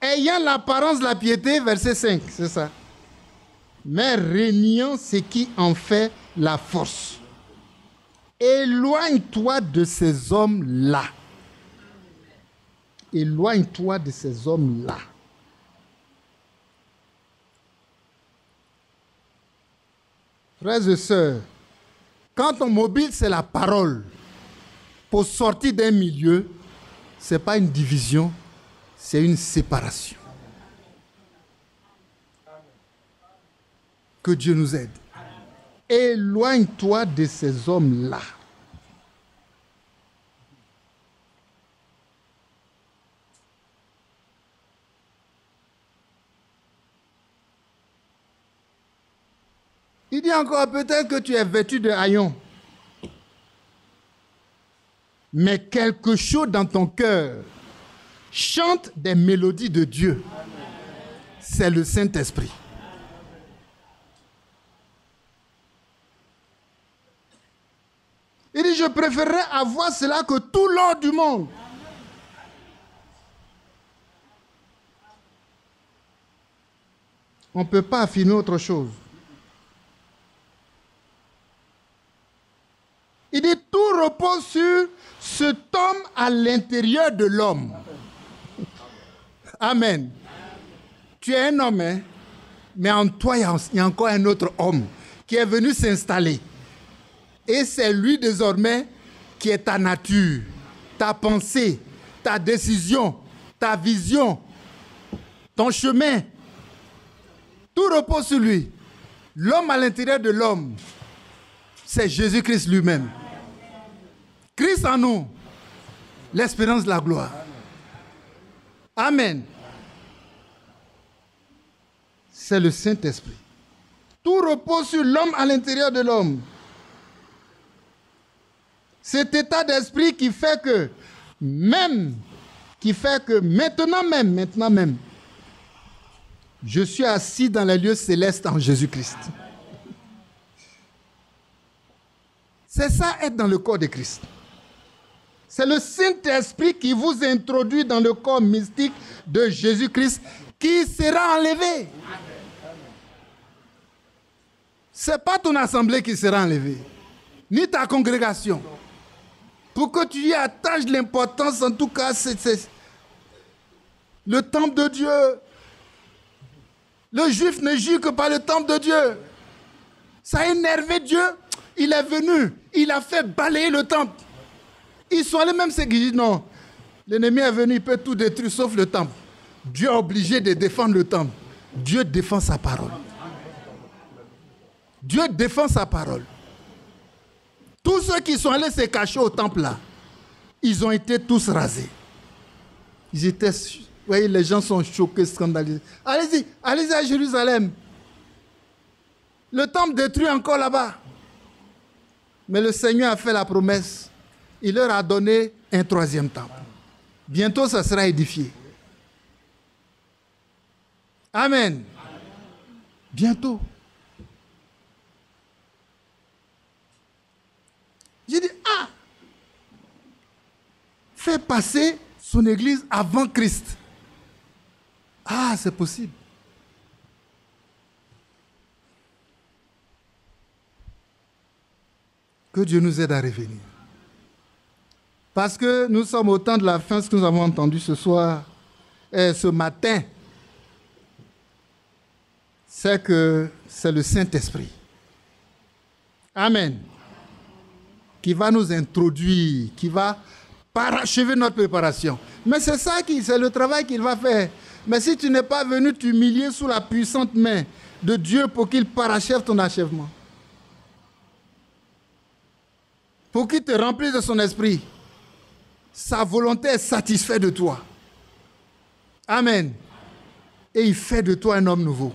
Ayant l'apparence de la piété, verset 5, c'est ça. Mais régnant ce qui en fait la force. Éloigne-toi de ces hommes-là. Éloigne-toi de ces hommes-là. Frères et sœurs, quand ton mobile, c'est la parole, pour sortir d'un milieu, ce n'est pas une division, c'est une séparation. Que Dieu nous aide. Éloigne-toi de ces hommes-là. Il dit encore, peut-être que tu es vêtu de haillons. Mais quelque chose dans ton cœur chante des mélodies de Dieu. C'est le Saint-Esprit. Il dit, je préférerais avoir cela que tout l'or du monde. On ne peut pas affirmer autre chose. Il dit, tout repose sur cet homme à l'intérieur de l'homme. Amen. Tu es un homme, hein? Mais en toi, il y a encore un autre homme qui est venu s'installer. Et c'est lui désormais qui est ta nature, ta pensée, ta décision, ta vision, ton chemin. Tout repose sur lui. L'homme à l'intérieur de l'homme, c'est Jésus-Christ lui-même. Christ en nous, l'espérance de la gloire. Amen. C'est le Saint-Esprit. Tout repose sur l'homme à l'intérieur de l'homme. Cet état d'esprit qui fait que maintenant même, je suis assis dans les lieux célestes en Jésus-Christ. C'est ça, être dans le corps de Christ. C'est le Saint-Esprit qui vous introduit dans le corps mystique de Jésus-Christ qui sera enlevé. Ce n'est pas ton assemblée qui sera enlevée, ni ta congrégation. Pour que tu y attaches l'importance, en tout cas, c'est le temple de Dieu. Le juif ne jure que par le temple de Dieu. Ça a énervé Dieu. Il est venu. Il a fait balayer le temple. Ils sont allés même ceux qui disent non. L'ennemi est venu, il peut tout détruire sauf le temple. Dieu est obligé de défendre le temple. Dieu défend sa parole. Dieu défend sa parole. Tous ceux qui sont allés se cacher au temple là, ils ont été tous rasés. Ils étaient, vous voyez, les gens sont choqués, scandalisés. Allez-y à Jérusalem. Le temple détruit encore là-bas. Mais le Seigneur a fait la promesse. Il leur a donné un troisième temple. Bientôt, ça sera édifié. Amen. Bientôt. J'ai dit, fait passer son église avant Christ. C'est possible. Que Dieu nous aide à revenir. Parce que nous sommes au temps de la fin, ce que nous avons entendu ce soir, ce matin, c'est que c'est le Saint-Esprit. Amen. Qui va nous introduire, qui va parachever notre préparation. Mais c'est ça c'est le travail qu'il va faire. Mais si tu n'es pas venu t'humilier sous la puissante main de Dieu pour qu'il parachève ton achèvement, pour qu'il te remplisse de son esprit, sa volonté est satisfaite de toi. Amen. Et il fait de toi un homme nouveau.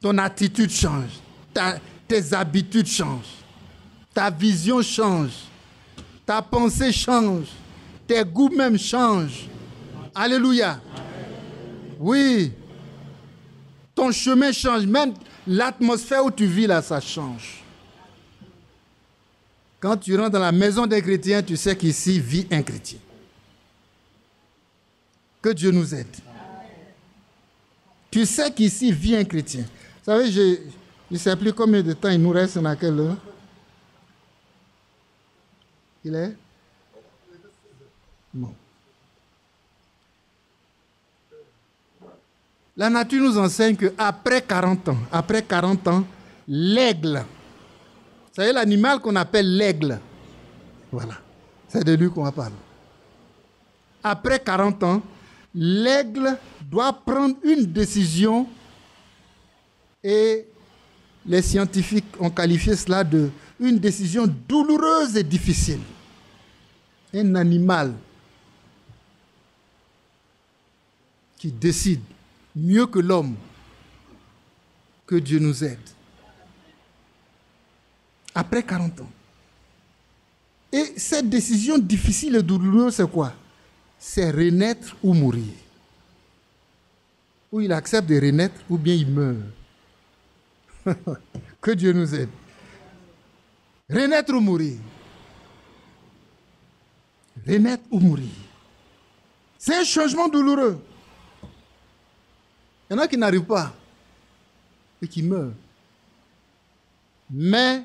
Ton attitude change, tes habitudes changent. Ta vision change. Ta pensée change. Tes goûts même changent. Alléluia. Oui. Ton chemin change. Même l'atmosphère où tu vis là, ça change. Quand tu rentres dans la maison des chrétiens, tu sais qu'ici vit un chrétien. Que Dieu nous aide. Tu sais qu'ici vit un chrétien. Vous savez, je ne sais plus combien de temps il nous reste dans quelle heure. Il est bon. La nature nous enseigne qu'après 40 ans, l'aigle, vous savez l'animal qu'on appelle l'aigle, voilà, c'est de lui qu'on va parler. Après 40 ans, l'aigle doit prendre une décision et les scientifiques ont qualifié cela de une décision douloureuse et difficile. Un animal qui décide mieux que l'homme. Que Dieu nous aide. Après 40 ans. Et cette décision difficile et douloureuse, c'est quoi? C'est renaître ou mourir. Ou il accepte de renaître ou bien il meurt. Que Dieu nous aide. Renaître ou mourir. Renaître ou mourir. C'est un changement douloureux. Il y en a qui n'arrivent pas et qui meurent. Mais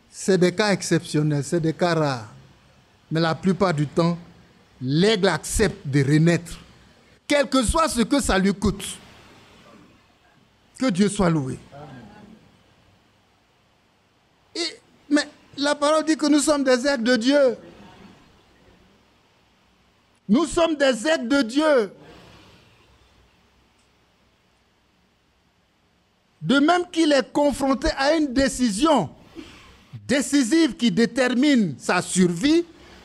c'est des cas exceptionnels, c'est des cas rares. Mais la plupart du temps, l'aigle accepte de renaître, quel que soit ce que ça lui coûte. Que Dieu soit loué. Mais la parole dit que nous sommes des aigles de Dieu. Nous sommes des aigles de Dieu. De même qu'il est confronté à une décision décisive qui détermine sa survie,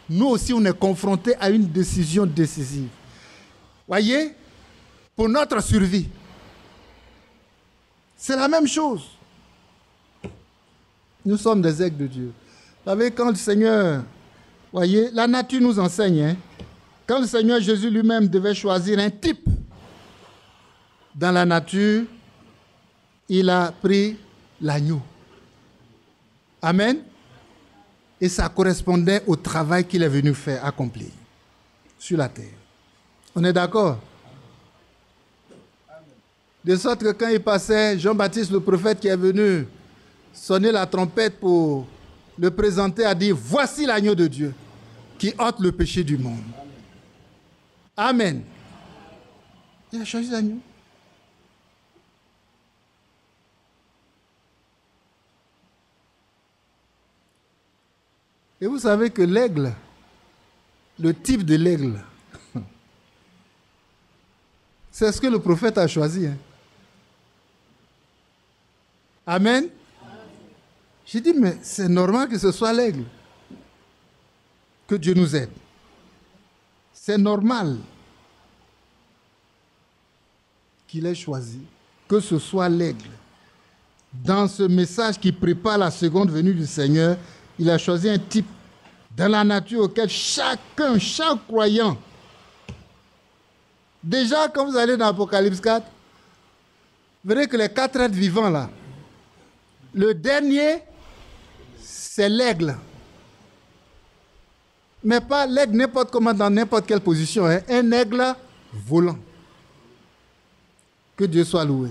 nous aussi on est confronté à une décision décisive. Voyez, pour notre survie. C'est la même chose. Nous sommes des aigles de Dieu. Vous savez, quand le Seigneur, voyez, la nature nous enseigne, hein, quand le Seigneur Jésus lui-même devait choisir un type dans la nature, il a pris l'agneau. Amen. Et ça correspondait au travail qu'il est venu faire, accomplir sur la terre. On est d'accord? De sorte que quand il passait, Jean-Baptiste, le prophète qui est venu sonner la trompette pour le présenter, a dit, voici l'agneau de Dieu qui ôte le péché du monde. Amen. Il a choisi l'agneau. Et vous savez que l'aigle, le type de l'aigle, c'est ce que le prophète a choisi. Hein. Amen. J'ai dit, mais c'est normal que ce soit l'aigle. Que Dieu nous aide. C'est normal qu'il ait choisi que ce soit l'aigle. Dans ce message qui prépare la seconde venue du Seigneur, il a choisi un type dans la nature auquel chaque croyant, déjà quand vous allez dans Apocalypse 4, vous verrez que les 4 êtres vivants là, le dernier, c'est l'aigle. Mais pas l'aigle n'importe comment, dans n'importe quelle position, hein, un aigle volant. Que Dieu soit loué.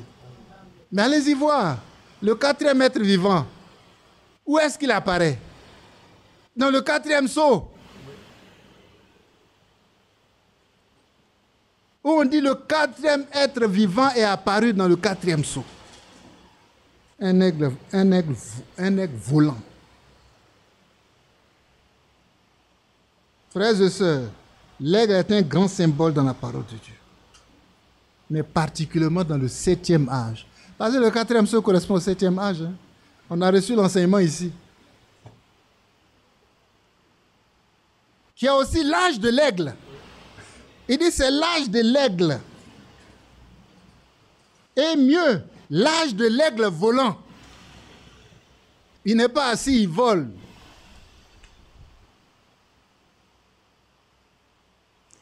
Mais allez-y voir, le 4e être vivant, où est-ce qu'il apparaît? Dans le 4e sceau. Où on dit le 4e être vivant est apparu dans le 4e sceau. Un aigle volant. Frères et sœurs, l'aigle est un grand symbole dans la parole de Dieu. Mais particulièrement dans le 7e âge. Parce que le 4e sceau correspond au 7e âge. Hein. On a reçu l'enseignement ici. Qui a aussi l'âge de l'aigle. Il dit c'est l'âge de l'aigle. Et mieux, l'âge de l'aigle volant. Il n'est pas assis, il vole.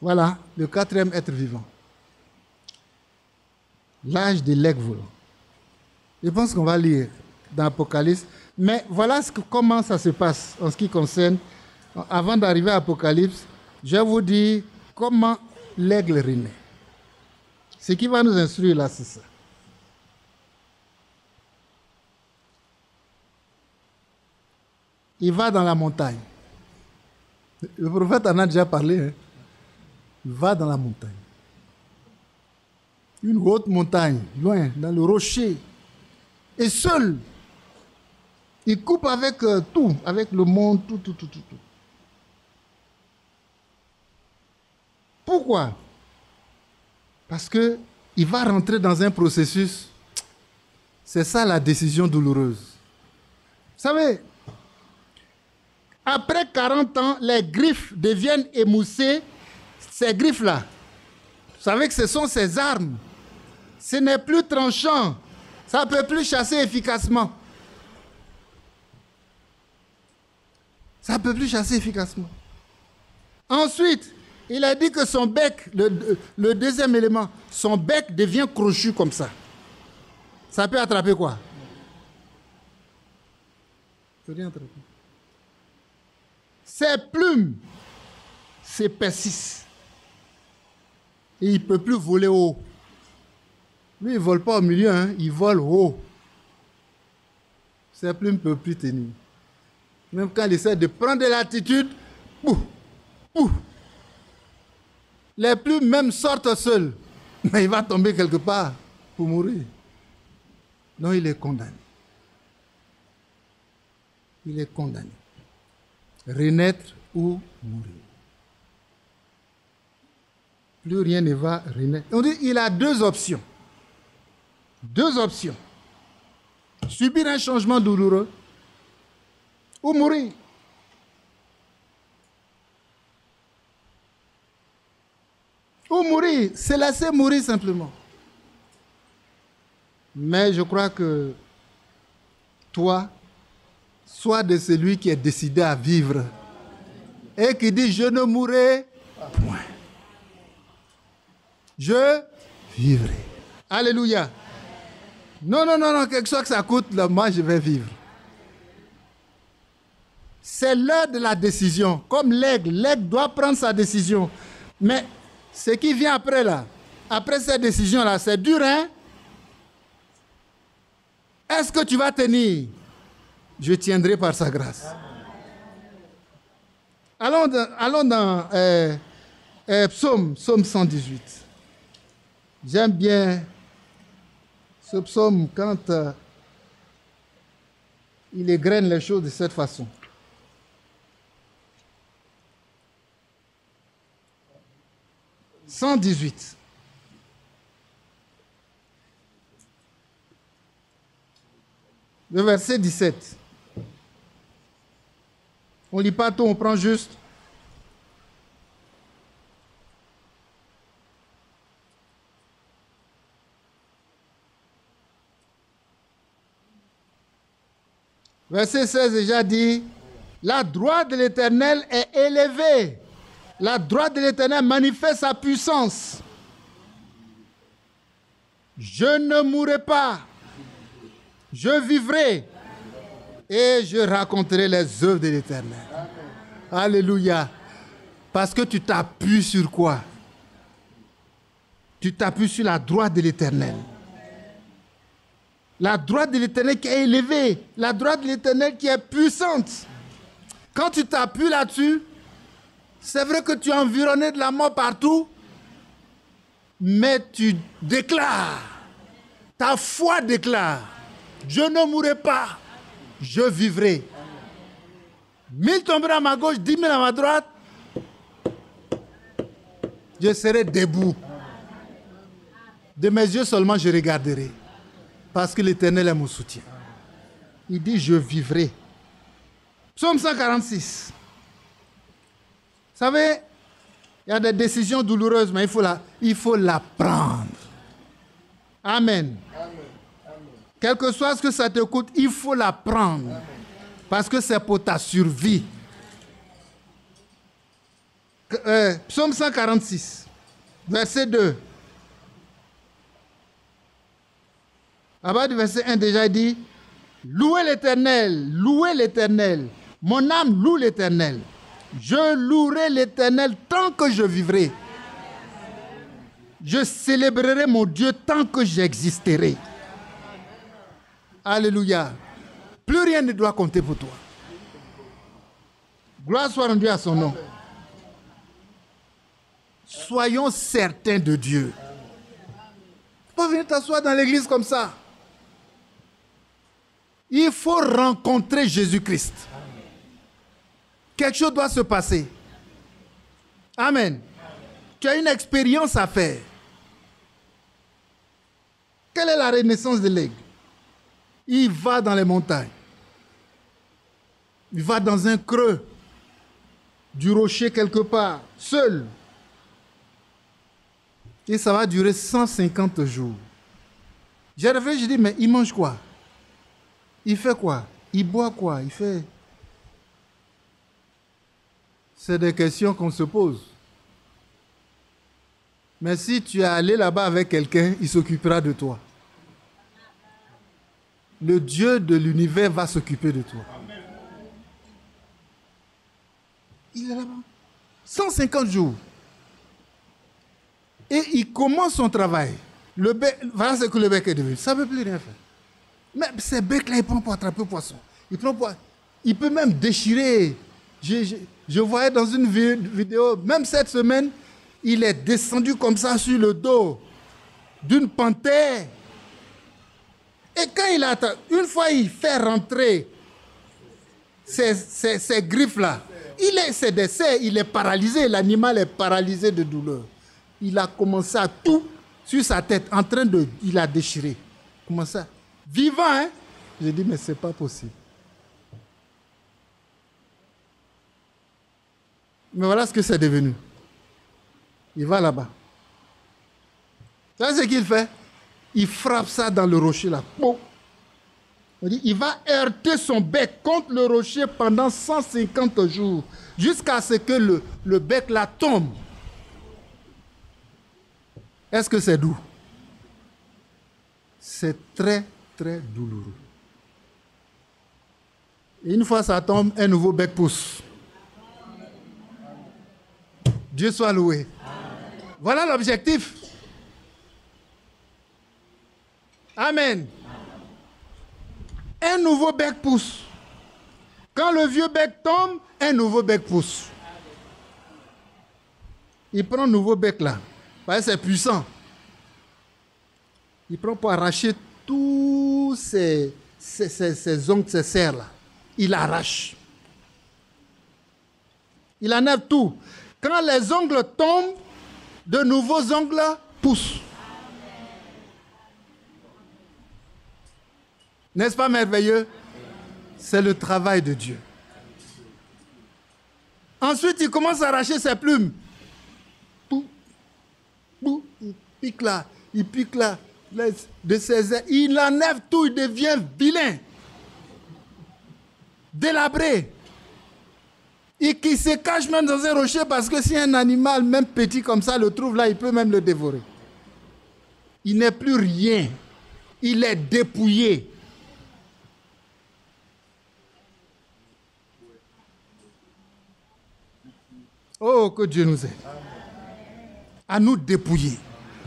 Voilà, le 4e être vivant. L'âge de l'aigle volant. Je pense qu'on va lire dans l'Apocalypse. Mais voilà comment ça se passe en ce qui concerne. Avant d'arriver à l'Apocalypse, je vais vous dire comment l'aigle renaît. Ce qui va nous instruire là, c'est ça. Il va dans la montagne. Le prophète en a déjà parlé. Hein. Il va dans la montagne. Une haute montagne, loin, dans le rocher. Et seul, il coupe avec tout, avec le monde, tout. Pourquoi? Parce qu'il va rentrer dans un processus. C'est ça la décision douloureuse. Vous savez, après 40 ans, les griffes deviennent émoussées. Ces griffes-là, vous savez que ce sont ces armes. Ce n'est plus tranchant. Ça ne peut plus chasser efficacement. Ça ne peut plus chasser efficacement. Ensuite, il a dit que son bec, le deuxième élément, son bec devient crochu comme ça. Ça peut attraper quoi? Ça peut rien attraper. Ses plumes s'épaississent. Et il ne peut plus voler haut. Lui, il ne vole pas au milieu, hein, il vole haut. Ses plumes ne peuvent plus tenir. Même quand il essaie de prendre de l'altitude, pouf, pouf. Les plumes même sortent seules. Mais il va tomber quelque part pour mourir. Non, il est condamné. Il est condamné. Renaître ou mourir. Plus rien ne va renaître. On dit qu'il a deux options. Deux options. Subir un changement douloureux ou mourir. Ou mourir, c'est laisser mourir simplement. Mais je crois que toi, sois de celui qui est décidé à vivre et qui dit je ne mourrai point. Je vivrai. Alléluia. Non, quelque chose que ça coûte, là, moi je vais vivre. C'est l'heure de la décision. Comme l'aigle doit prendre sa décision. Mais ce qui vient après là, après cette décision-là, c'est dur, hein? Est-ce que tu vas tenir? Je tiendrai par sa grâce. Allons dans Psaume 118. J'aime bien ce psaume quand il égrène les choses de cette façon. « 118. Le verset 17. On ne lit pas tout, on prend juste. Verset 16 déjà dit, la droite de l'Éternel est élevée. La droite de l'Éternel manifeste sa puissance. Je ne mourrai pas. Je vivrai et je raconterai les œuvres de l'Éternel. Alléluia. Parce que tu t'appuies sur quoi? Tu t'appuies sur la droite de l'Éternel. La droite de l'Éternel qui est élevée. La droite de l'Éternel qui est puissante. Quand tu t'appuies là-dessus, c'est vrai que tu es environné de la mort partout, mais tu déclares. Ta foi déclare. Je ne mourrai pas, je vivrai. 1000 tomberont à ma gauche, 10 000 à ma droite. Je serai debout. De mes yeux seulement je regarderai. Parce que l'Éternel est mon soutien. Il dit, je vivrai. Psaume 146. Vous savez, il y a des décisions douloureuses, mais il faut la prendre. Amen. Quel que soit ce que ça te coûte, il faut la prendre. Parce que c'est pour ta survie. Psaume 146, verset 2. À bas du verset 1 déjà, il dit, louez l'Éternel. Mon âme loue l'Éternel. Je louerai l'Éternel tant que je vivrai. Je célébrerai mon Dieu tant que j'existerai. Alléluia. Plus rien ne doit compter pour toi. Gloire soit rendue à son nom. Soyons certains de Dieu. Tu peux venir t'asseoir dans l'église comme ça. Il faut rencontrer Jésus-Christ. Quelque chose doit se passer. Amen. Tu as une expérience à faire. Quelle est la renaissance de l'aigle? Il va dans les montagnes. Il va dans un creux du rocher quelque part, seul. Et ça va durer 150 jours. J'ai réfléchi, je dis, mais il mange quoi? Il fait quoi? Il boit quoi? Il fait... C'est des questions qu'on se pose. Mais si tu es allé là-bas avec quelqu'un, il s'occupera de toi. Le Dieu de l'univers va s'occuper de toi. Il est là-bas. 150 jours. Et il commence son travail. Voilà ce que le bec est devenu. Ça ne veut plus rien faire. Mais ces becs-là, il prend pour attraper le poisson. Il peut même déchirer. Je voyais dans une vidéo, même cette semaine, il est descendu comme ça sur le dos d'une panthère. Et quand une fois il fait rentrer ces griffes-là, il est paralysé, l'animal est paralysé de douleur. Il a commencé à tout sur sa tête, il a déchiré. Comment ça? Vivant, hein? J'ai dit, mais c'est pas possible. Mais voilà ce que c'est devenu. Il va là-bas. Tu sais ce qu'il fait? Il frappe ça dans le rocher là. Bon. Il va heurter son bec contre le rocher pendant 150 jours, jusqu'à ce que le bec là tombe. Est-ce que c'est doux? C'est très, très douloureux. Et une fois ça tombe, un nouveau bec pousse. Dieu soit loué. Voilà l'objectif. Amen. Un nouveau bec pousse. Quand le vieux bec tombe, un nouveau bec pousse. Il prend un nouveau bec là. C'est puissant. Il prend pour arracher tous ces ongles, ces serres là. Il arrache. Il enlève tout. Quand les ongles tombent, de nouveaux ongles poussent. N'est-ce pas merveilleux? C'est le travail de Dieu. Ensuite, il commence à arracher ses plumes. Il pique là, de ses ailes. Il enlève tout, il devient vilain, délabré. Et qui se cache même dans un rocher parce que si un animal, même petit comme ça, le trouve là, il peut même le dévorer. Il n'est plus rien. Il est dépouillé. Oh, que Dieu nous aide. À nous dépouiller.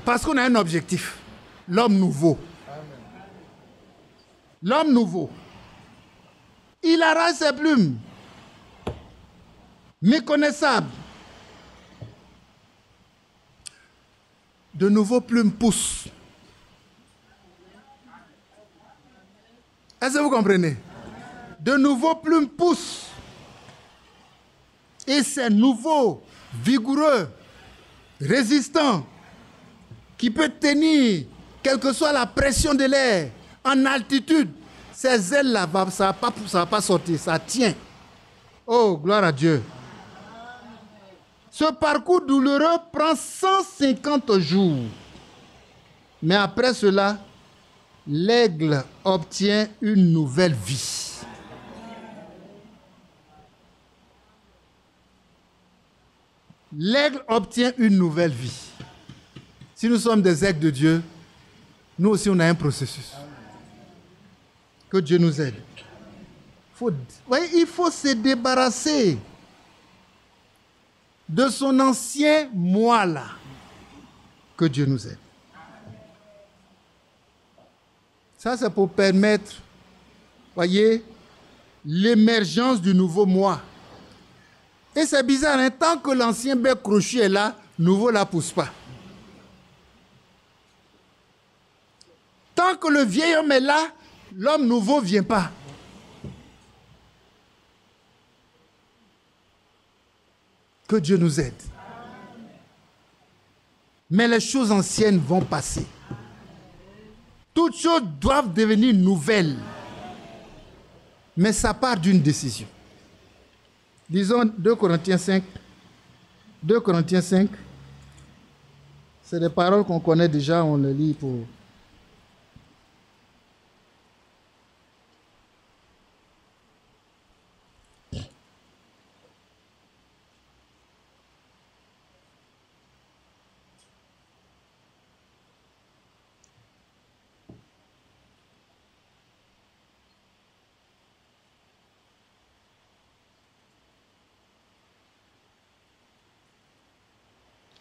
Parce qu'on a un objectif. L'homme nouveau. L'homme nouveau. Il arrache ses plumes. Méconnaissable. De nouveaux plumes poussent. Est-ce que vous comprenez? De nouveaux plumes poussent. Et c'est nouveau, vigoureux, résistant, qui peut tenir, quelle que soit la pression de l'air, en altitude. Ces ailes-là, ça ne va pas sortir, ça tient. Oh, gloire à Dieu. Ce parcours douloureux prend 150 jours. Mais après cela, l'aigle obtient une nouvelle vie. L'aigle obtient une nouvelle vie. Si nous sommes des aigles de Dieu, nous aussi on a un processus. Que Dieu nous aide. Il faut se débarrasser de son ancien moi là. Que Dieu nous aide. Ça, c'est pour permettre, voyez, l'émergence du nouveau moi. Et c'est bizarre, hein? Tant que l'ancien bec crochu est là, nouveau ne la pousse pas. Tant que le vieil homme est là, l'homme nouveau ne vient pas. Que Dieu nous aide. Mais les choses anciennes vont passer. Toutes choses doivent devenir nouvelles. Mais ça part d'une décision. Disons 2 Corinthiens 5. 2 Corinthiens 5. C'est des paroles qu'on connaît déjà, on les lit pour...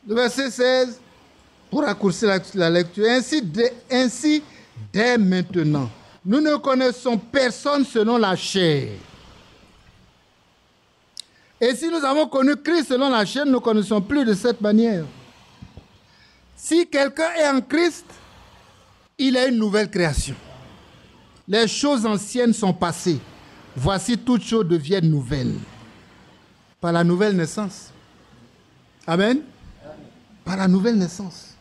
Le verset 16, pour raccourcir la lecture, ainsi, dès maintenant, nous ne connaissons personne selon la chair. Et si nous avons connu Christ selon la chair, nous ne connaissons plus de cette manière. Si quelqu'un est en Christ, il est une nouvelle création. Les choses anciennes sont passées. Voici, toutes choses deviennent nouvelles. Par la nouvelle naissance. Amen. Par la nouvelle naissance.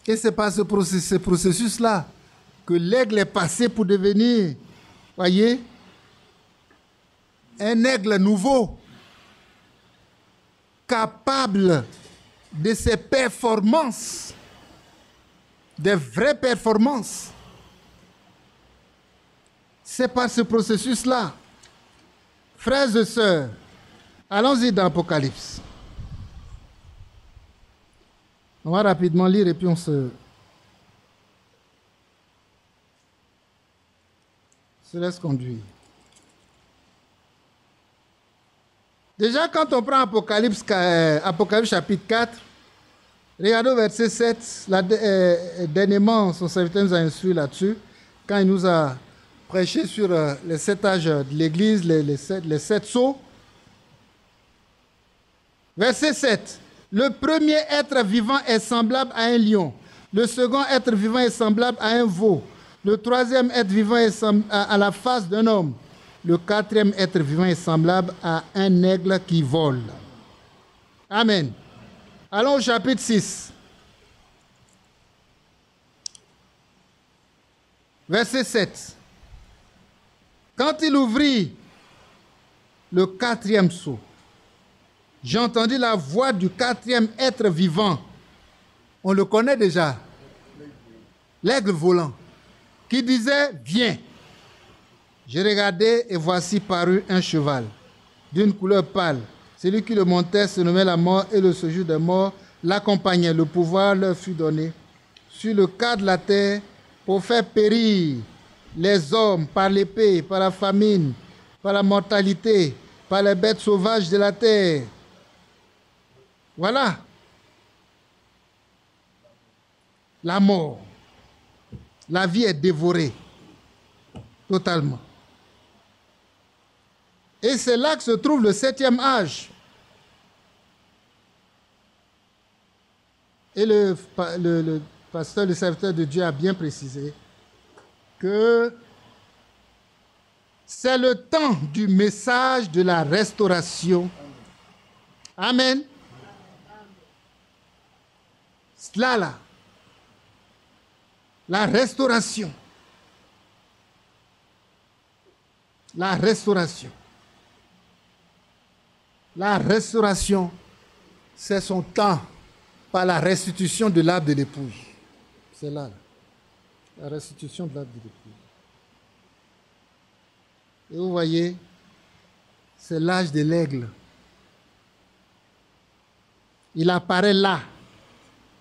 Et c'est par ce processus-là que l'aigle est passé pour devenir, voyez, un aigle nouveau, capable de ses performances, des vraies performances. C'est par ce processus-là. Frères et sœurs, allons-y dans l'Apocalypse. On va rapidement lire et puis on se laisse conduire. Déjà, quand on prend Apocalypse chapitre 4, regardez au verset 7, dernièrement, son serviteur nous a instruit là-dessus, quand il nous a prêché sur les 7 âges de l'Église, les 7 sceaux. Verset 7. Le premier être vivant est semblable à un lion. Le second être vivant est semblable à un veau. Le troisième être vivant est à la face d'un homme. Le quatrième être vivant est semblable à un aigle qui vole. Amen. Allons au chapitre 6. Verset 7. Quand il ouvrit le quatrième sceau, j'ai entendu la voix du quatrième être vivant. On le connaît déjà. L'aigle volant. Qui disait, viens. J'ai regardé et voici parut un cheval d'une couleur pâle. Celui qui le montait se nommait la mort et le séjour des morts l'accompagnait. Le pouvoir leur fut donné sur le quart de la terre pour faire périr les hommes par l'épée, par la famine, par la mortalité, par les bêtes sauvages de la terre. Voilà. La mort. La vie est dévorée. Totalement. Et c'est là que se trouve le 7e âge. Et le pasteur, le serviteur de Dieu a bien précisé que c'est le temps du message de la restauration. Amen. Là. La restauration. La restauration. La restauration, c'est son temps par la restitution de l'arbre de l'épouse. C'est là, la restitution de l'arbre de l'épouse. Et vous voyez, c'est l'âge de l'aigle. Il apparaît là.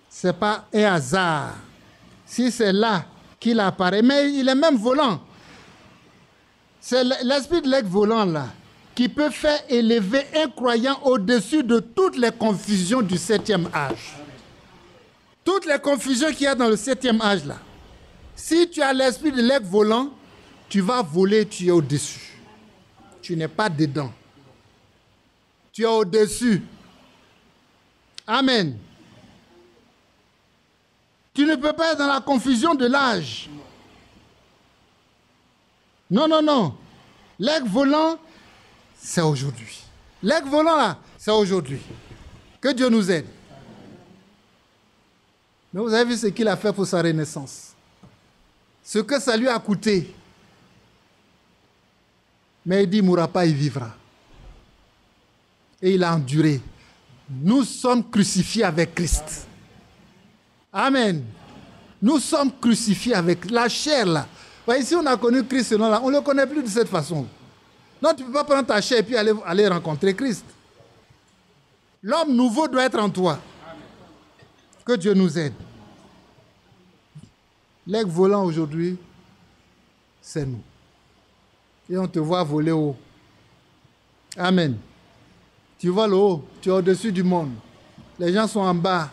Ce n'est pas un hasard. Si c'est là qu'il apparaît, mais il est même volant. C'est l'esprit de l'aigle volant là qui peut faire élever un croyant au-dessus de toutes les confusions du 7e âge. Toutes les confusions qu'il y a dans le 7e âge là. Si tu as l'esprit de l'aigle volant, tu vas voler, tu es au-dessus. Tu n'es pas dedans. Tu es au-dessus. Amen. Tu ne peux pas être dans la confusion de l'âge. Non, non, non. L'aigle volant, c'est aujourd'hui. L'aigle volant, là, c'est aujourd'hui. Que Dieu nous aide. Mais vous avez vu ce qu'il a fait pour sa renaissance. Ce que ça lui a coûté. Mais il dit, il ne mourra pas, il vivra. Et il a enduré. Nous sommes crucifiés avec Christ. Amen. Nous sommes crucifiés avec la chair là. Ici, on a connu Christ, selon là, on ne le connaît plus de cette façon. Non, tu ne peux pas prendre ta chair et puis aller rencontrer Christ. L'homme nouveau doit être en toi. Que Dieu nous aide. L'aigle volant aujourd'hui, c'est nous. Et on te voit voler haut. Amen. Tu voles haut, tu es au-dessus du monde. Les gens sont en bas,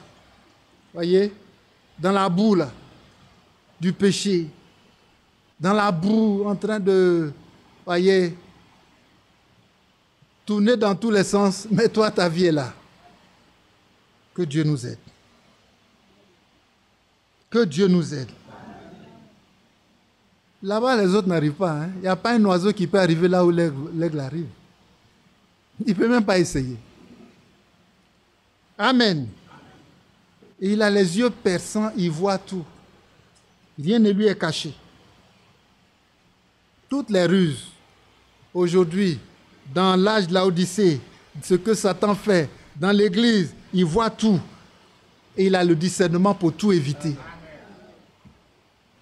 voyez, dans la boue là, du péché, dans la boue, en train de, voyez, tourner dans tous les sens, mais toi, ta vie est là. Que Dieu nous aide. Que Dieu nous aide. Là-bas, les autres n'arrivent pas. Hein. Il n'y a pas un oiseau qui peut arriver là où l'aigle arrive. Il ne peut même pas essayer. Amen. Et il a les yeux perçants, il voit tout. Rien ne lui est caché. Toutes les ruses, aujourd'hui, dans l'âge de l'Odyssée, ce que Satan fait, dans l'église, il voit tout. Et il a le discernement pour tout éviter.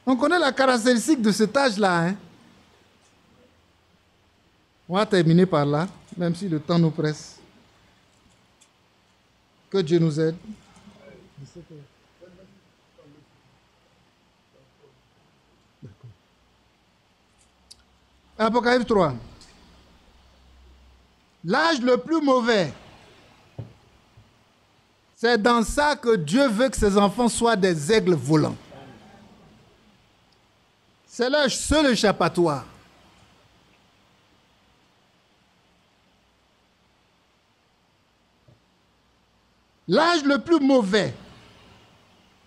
On connaît la caractéristique de cet âge-là. Hein? On va terminer par là, même si le temps nous presse. Que Dieu nous aide. Apocalypse 3. L'âge le plus mauvais, c'est dans ça que Dieu veut que ses enfants soient des aigles volants. C'est leur seul échappatoire. L'âge le plus mauvais,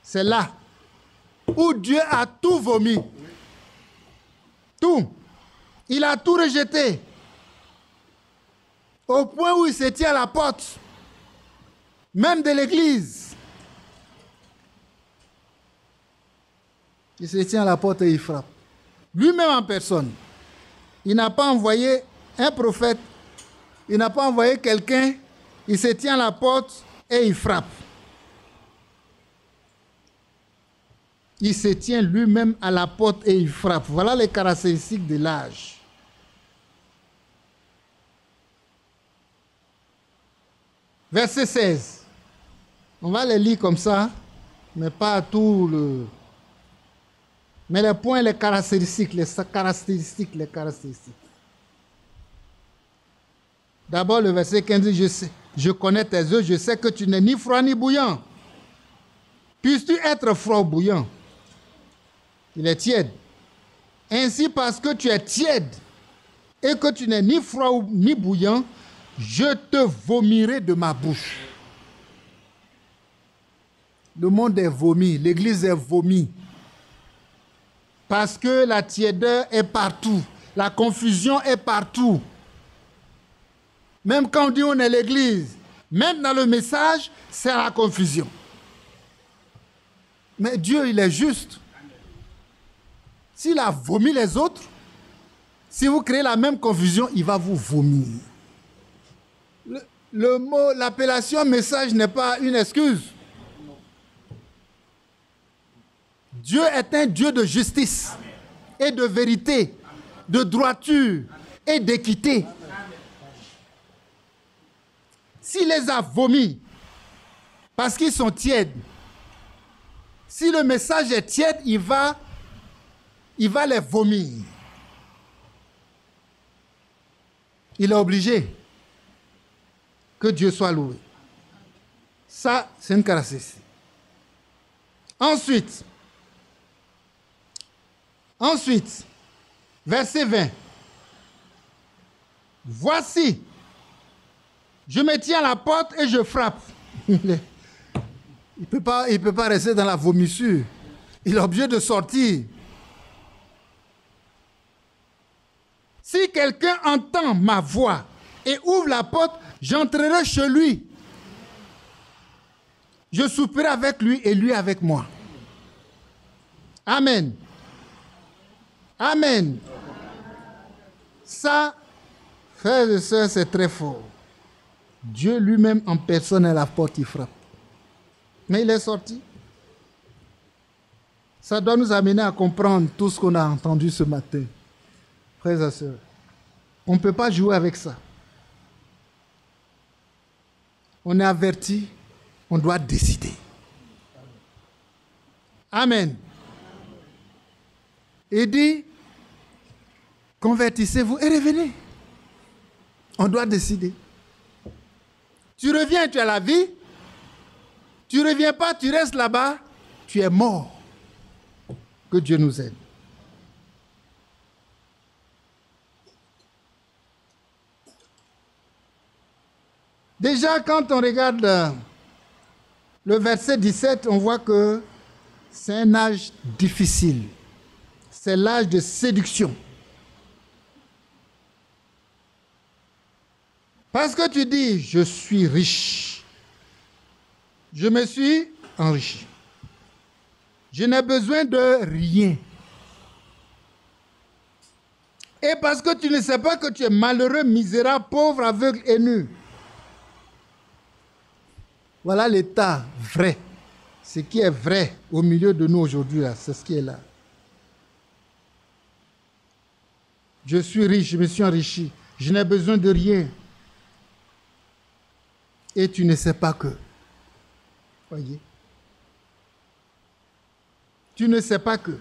c'est là où Dieu a tout vomi. Tout. Il a tout rejeté. Au point où il se tient à la porte, même de l'église. Il se tient à la porte et il frappe. Lui-même en personne. Il n'a pas envoyé un prophète. Il n'a pas envoyé quelqu'un. Il se tient à la porte et il frappe. Il se tient lui-même à la porte et il frappe. Voilà les caractéristiques de l'âge. Verset 16. On va les lire comme ça, mais pas tout le... Mais les points, les caractéristiques. D'abord, le verset 15 dit, je connais tes œuvres, je sais que tu n'es ni froid ni bouillant. Puisses-tu être froid ou bouillant? Il est tiède. Ainsi, parce que tu es tiède et que tu n'es ni froid ni bouillant, je te vomirai de ma bouche. Le monde est vomi, l'église est vomi. Parce que la tiédeur est partout, la confusion est partout. Même quand on dit on est l'église, même dans le message, c'est la confusion. Mais Dieu, il est juste. S'il a vomi les autres, si vous créez la même confusion, il va vous vomir. Le mot, l'appellation message n'est pas une excuse. Dieu est un Dieu de justice et de vérité, de droiture et d'équité. S'il les a vomis parce qu'ils sont tièdes, si le message est tiède, il va les vomir. Il est obligé. Que Dieu soit loué. Ça, c'est une caractéristique. Ensuite, verset 20. Voici, je me tiens à la porte et je frappe. Il ne peut pas rester dans la vomissure. Il est obligé de sortir. Si quelqu'un entend ma voix et ouvre la porte, j'entrerai chez lui. Je souperai avec lui et lui avec moi. Amen. Amen. Ça, frères et sœurs, c'est très fort. Dieu lui-même en personne à la porte, il frappe. Mais il est sorti. Ça doit nous amener à comprendre tout ce qu'on a entendu ce matin. Frères et sœurs, on ne peut pas jouer avec ça. On est averti, on doit décider. Amen. Il dit, convertissez-vous et revenez. On doit décider. Tu reviens, tu as la vie, Tu ne reviens pas, tu restes là-bas, tu es mort. Que Dieu nous aide. Déjà, quand on regarde le verset 17, on voit que c'est un âge difficile. C'est l'âge de séduction. Parce que tu dis, je suis riche. Je me suis enrichi. Je n'ai besoin de rien. Et parce que tu ne sais pas que tu es malheureux, misérable, pauvre, aveugle et nu. Voilà l'état vrai. Ce qui est vrai au milieu de nous aujourd'hui, c'est ce qui est là. Je suis riche, je me suis enrichi. Je n'ai besoin de rien. Et tu ne sais pas que. Voyez. Tu ne sais pas que.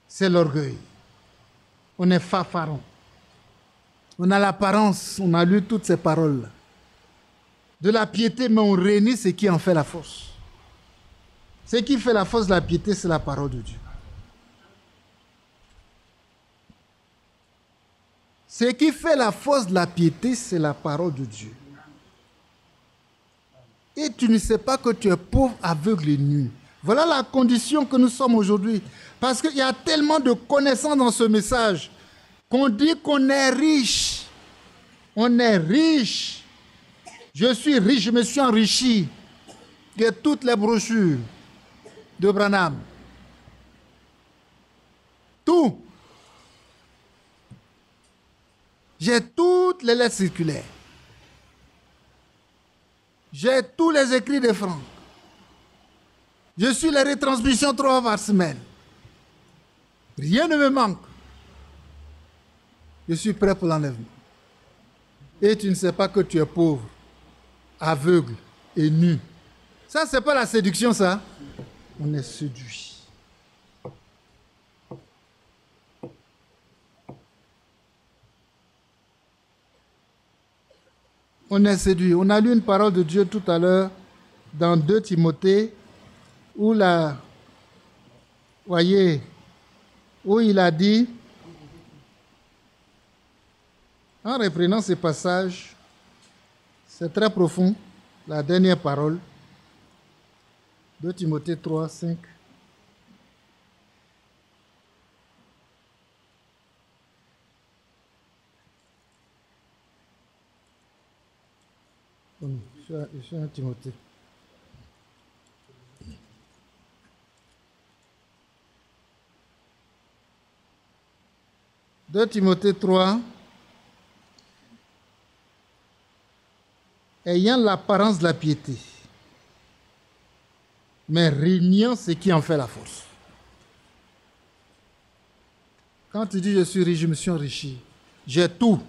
C'est l'orgueil. On est fanfaron. On a l'apparence, on a lu toutes ces paroles-là. De la piété, mais on renie ce qui en fait la force. Ce qui fait la force de la piété, c'est la parole de Dieu. Ce qui fait la force de la piété, c'est la parole de Dieu. Et tu ne sais pas que tu es pauvre, aveugle et nu. Voilà la condition que nous sommes aujourd'hui. Parce qu'il y a tellement de connaissances dans ce message qu'on dit qu'on est riche. On est riche. Je suis riche, je me suis enrichi de toutes les brochures de Branham. Tout. J'ai toutes les lettres circulaires. J'ai tous les écrits de Franck. Je suis les retransmissions 3 fois par semaine. Rien ne me manque. Je suis prêt pour l'enlèvement. Et tu ne sais pas que tu es pauvre, aveugle et nu. Ça, c'est pas la séduction, ça. On est séduit. On est séduit. On a lu une parole de Dieu tout à l'heure dans 2 Timothée où voyez, où il a dit, en reprenant ces passages, c'est très profond, la dernière parole, 2 Timothée 3, 5. Je suis un Timothée. De Timothée 3, ayant l'apparence de la piété, mais régnant ce qui en fait la force. Quand tu dis je suis riche, je me suis enrichi, j'ai tout.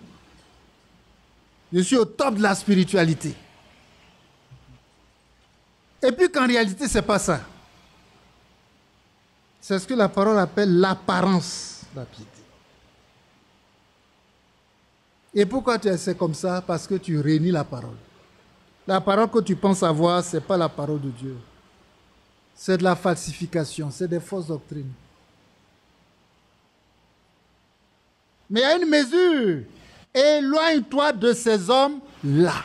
Je suis au top de la spiritualité. Et puis qu'en réalité, ce n'est pas ça. C'est ce que la parole appelle l'apparence de la piété. Et pourquoi tu es comme ça? Parce que tu rénies la parole. La parole que tu penses avoir, ce n'est pas la parole de Dieu. C'est de la falsification, c'est des fausses doctrines. Mais il y a une mesure. Éloigne-toi de ces hommes-là.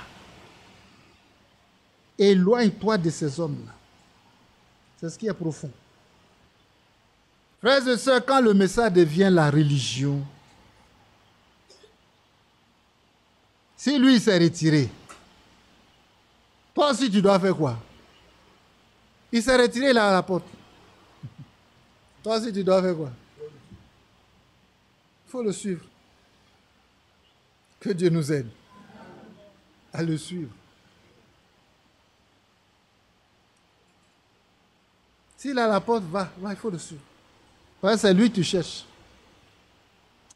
Éloigne-toi de ces hommes-là. C'est ce qui est profond. Frères et sœurs, quand le message devient la religion, si lui s'est retiré, toi aussi tu dois faire quoi? Il s'est retiré là à la porte. Toi aussi tu dois faire quoi? Il faut le suivre. Que Dieu nous aide à le suivre. S'il est à la porte, va, il faut le suivre. Parce que c'est lui que tu cherches.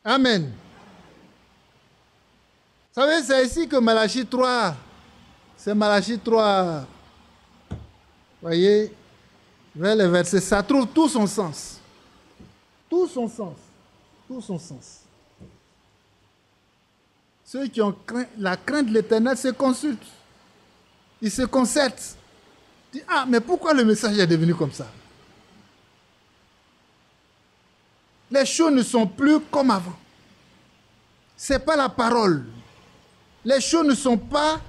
Amen. Vous savez, c'est ici que Malachie 3, c'est Malachie 3, voyez, vers le verset, ça trouve tout son sens. Tout son sens. Tout son sens. Ceux qui ont la crainte de l'Éternel se consultent. Ils se concertent. Ils disent, ah, mais pourquoi le message est devenu comme ça? Les choses ne sont plus comme avant. Ce n'est pas la parole. Les choses ne sont pas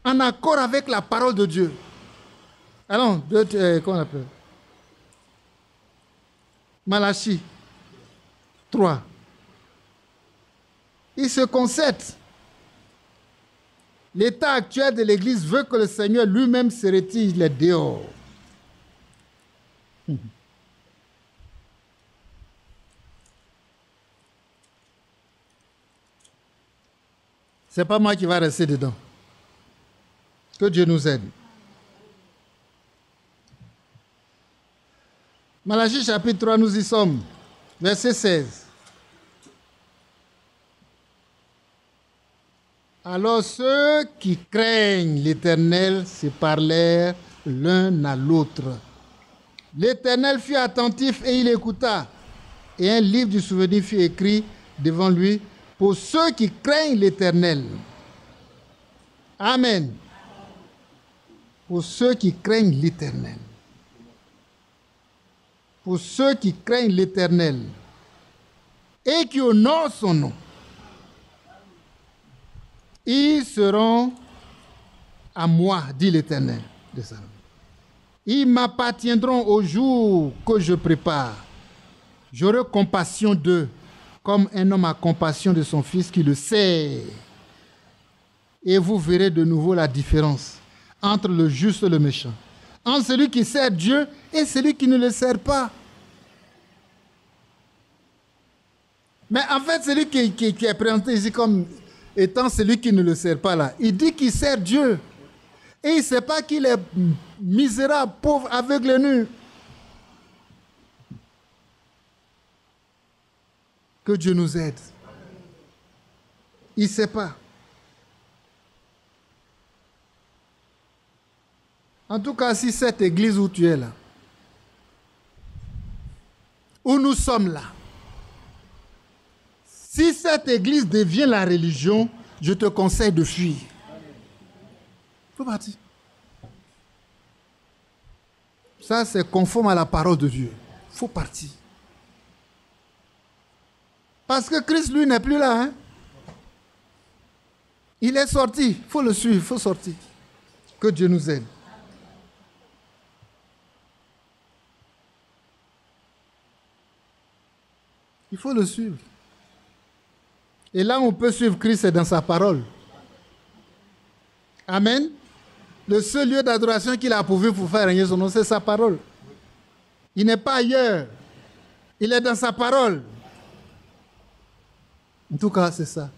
en accord avec la parole de Dieu. Allons, comment on appelle? Malachie 3. Ils se concertent. L'état actuel de l'Église veut que le Seigneur lui-même se retire les dehors. Ce n'est pas moi qui va rester dedans. Que Dieu nous aide. Malachie chapitre 3, nous y sommes. Verset 16. Alors ceux qui craignent l'Éternel se parlèrent l'un à l'autre. L'Éternel fut attentif et il écouta. Et un livre du souvenir fut écrit devant lui pour ceux qui craignent l'Éternel. Amen. Pour ceux qui craignent l'Éternel. Pour ceux qui craignent l'Éternel et qui honorent son nom. Ils seront à moi, dit l'Éternel. Ils m'appartiendront au jour que je prépare. J'aurai compassion d'eux, comme un homme a compassion de son fils qui le sait. Et vous verrez de nouveau la différence entre le juste et le méchant, entre celui qui sert Dieu et celui qui ne le sert pas. Mais en fait, celui qui est présenté ici comme étant celui qui ne le sert pas là, il dit qu'il sert Dieu. Et il ne sait pas qu'il est misérable, pauvre, aveugle et nu. Que Dieu nous aide. Il ne sait pas. En tout cas, si cette église où tu es là, où nous sommes là, si cette église devient la religion, je te conseille de fuir. Il faut partir. Ça, c'est conforme à la parole de Dieu. Il faut partir. Parce que Christ, lui, n'est plus là. Hein? Il est sorti. Il faut le suivre. Il faut sortir. Que Dieu nous aide. Il faut le suivre. Et là, on peut suivre Christ, c'est dans sa parole. Amen. Le seul lieu d'adoration qu'il a approuvé pour faire régner son nom, c'est sa parole. Il n'est pas ailleurs. Il est dans sa parole. En tout cas, c'est ça.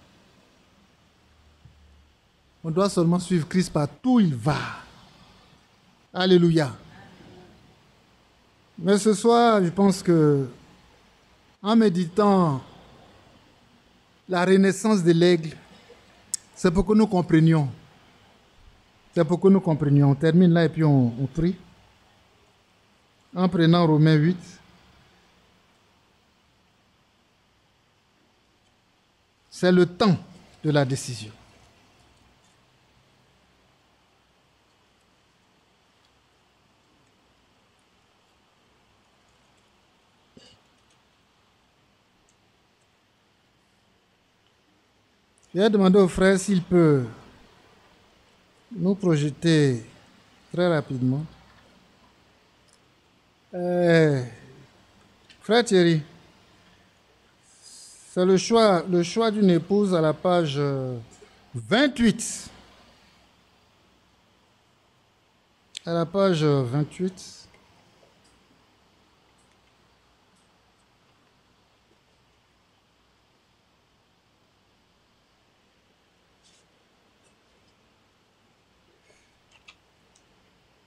On doit seulement suivre Christ partout où il va. Alléluia. Mais ce soir, je pense que, en méditant la renaissance de l'aigle, c'est pour que nous comprenions. C'est pour que nous comprenions. On termine là et puis on prie. En prenant Romains 8. C'est le temps de la décision. Je vais demander au frère s'il peut nous projeter très rapidement. Frère Thierry, c'est le choix d'une épouse à la page 28. À la page 28.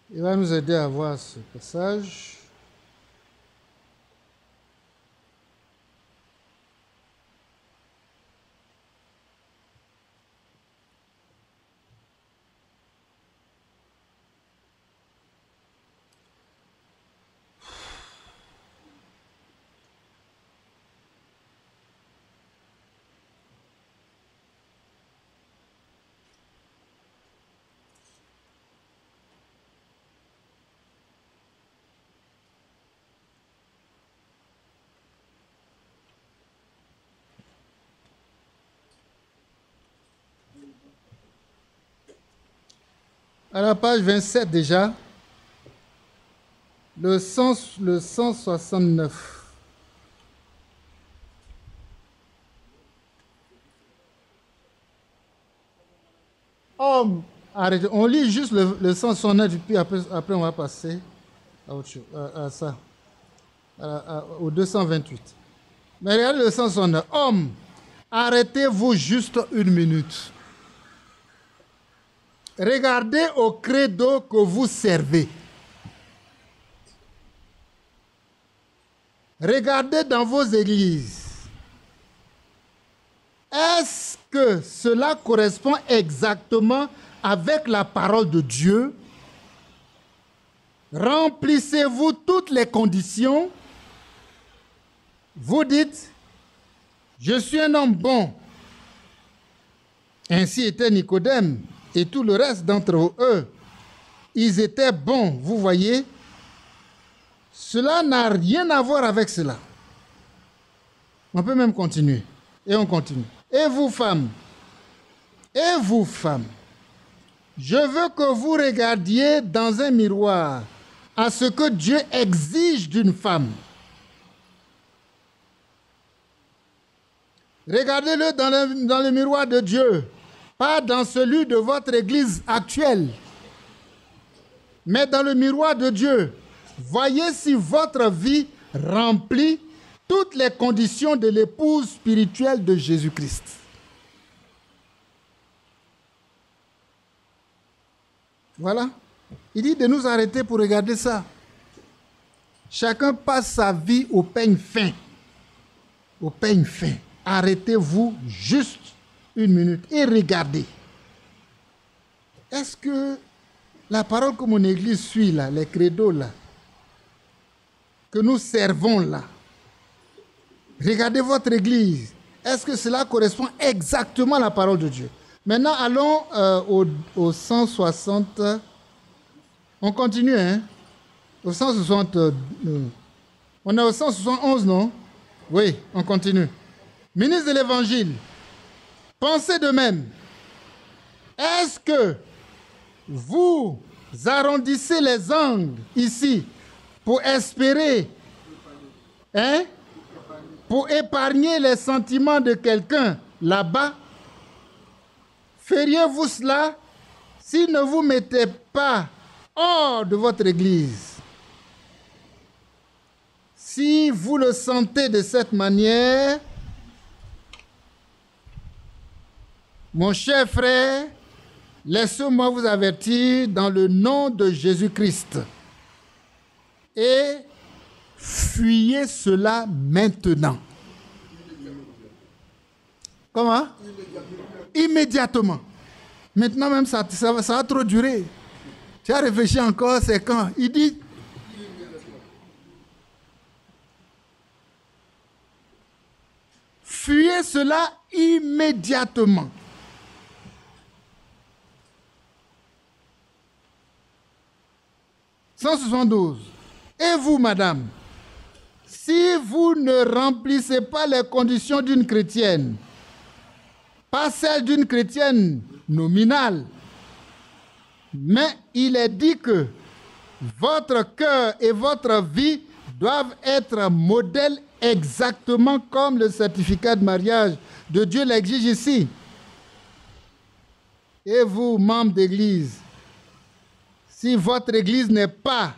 Il va nous aider à voir ce passage. à la page 27 déjà, le 169. Homme, arrêtez, on lit juste le 169, puis après on va passer à autre chose, à ça, au 228. Mais regardez le 169. Homme, arrêtez-vous juste une minute. Regardez au credo que vous servez. Regardez dans vos églises. Est-ce que cela correspond exactement avec la parole de Dieu? Remplissez-vous toutes les conditions? Vous dites, je suis un homme bon. Ainsi était Nicodème et tout le reste d'entre eux. Ils étaient bons, vous voyez. Cela n'a rien à voir avec cela. On peut même continuer. Et on continue. Et vous, femmes, je veux que vous regardiez dans un miroir à ce que Dieu exige d'une femme. Regardez-le dans le miroir de Dieu, pas dans celui de votre église actuelle, mais dans le miroir de Dieu. Voyez si votre vie remplit toutes les conditions de l'épouse spirituelle de Jésus-Christ. Voilà. Il dit de nous arrêter pour regarder ça. Chacun passe sa vie au peigne fin. Au peigne fin. Arrêtez-vous juste une minute et regardez. Est-ce que la parole que mon église suit là, les credos là, que nous servons là, regardez votre église. Est-ce que cela correspond exactement à la parole de Dieu? Maintenant, allons au 160. On continue, hein? Au 160. On est au 171, non? Oui, on continue. Ministre de l'Évangile, pensez de même. Est-ce que vous arrondissez les angles ici pour espérer, hein? Pour épargner les sentiments de quelqu'un là-bas? Feriez-vous cela s'il ne vous mettait pas hors de votre église? Si vous le sentez de cette manière, mon cher frère, laissez-moi vous avertir dans le nom de Jésus-Christ. Et fuyez cela maintenant. Comment? Immédiatement. Maintenant même, ça va trop durer. Tu as réfléchi encore, c'est quand? Il dit, fuyez cela immédiatement. « 172. Et vous, madame, si vous ne remplissez pas les conditions d'une chrétienne, pas celles d'une chrétienne nominale, mais il est dit que votre cœur et votre vie doivent être modèles exactement comme le certificat de mariage de Dieu l'exige ici. Et vous, membres d'église, si votre église n'est pas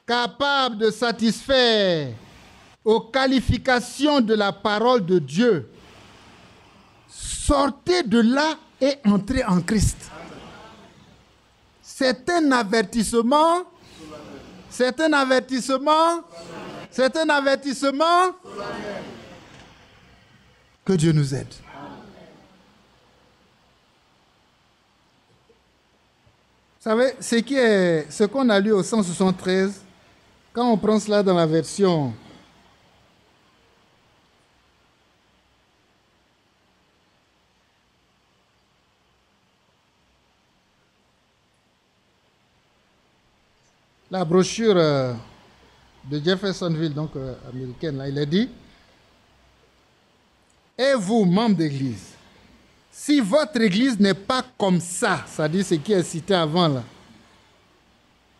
capable de satisfaire aux qualifications de la parole de Dieu, sortez de là et entrez en Christ. C'est un avertissement. C'est un avertissement. C'est un avertissement. Que Dieu nous aide. Vous savez, ce qu'on a lu au 173, quand on prend cela dans la version la brochure de Jeffersonville, donc américaine, là, il a dit, et vous, membres d'église, si votre église n'est pas comme ça, c'est-à-dire ce qui est cité avant là,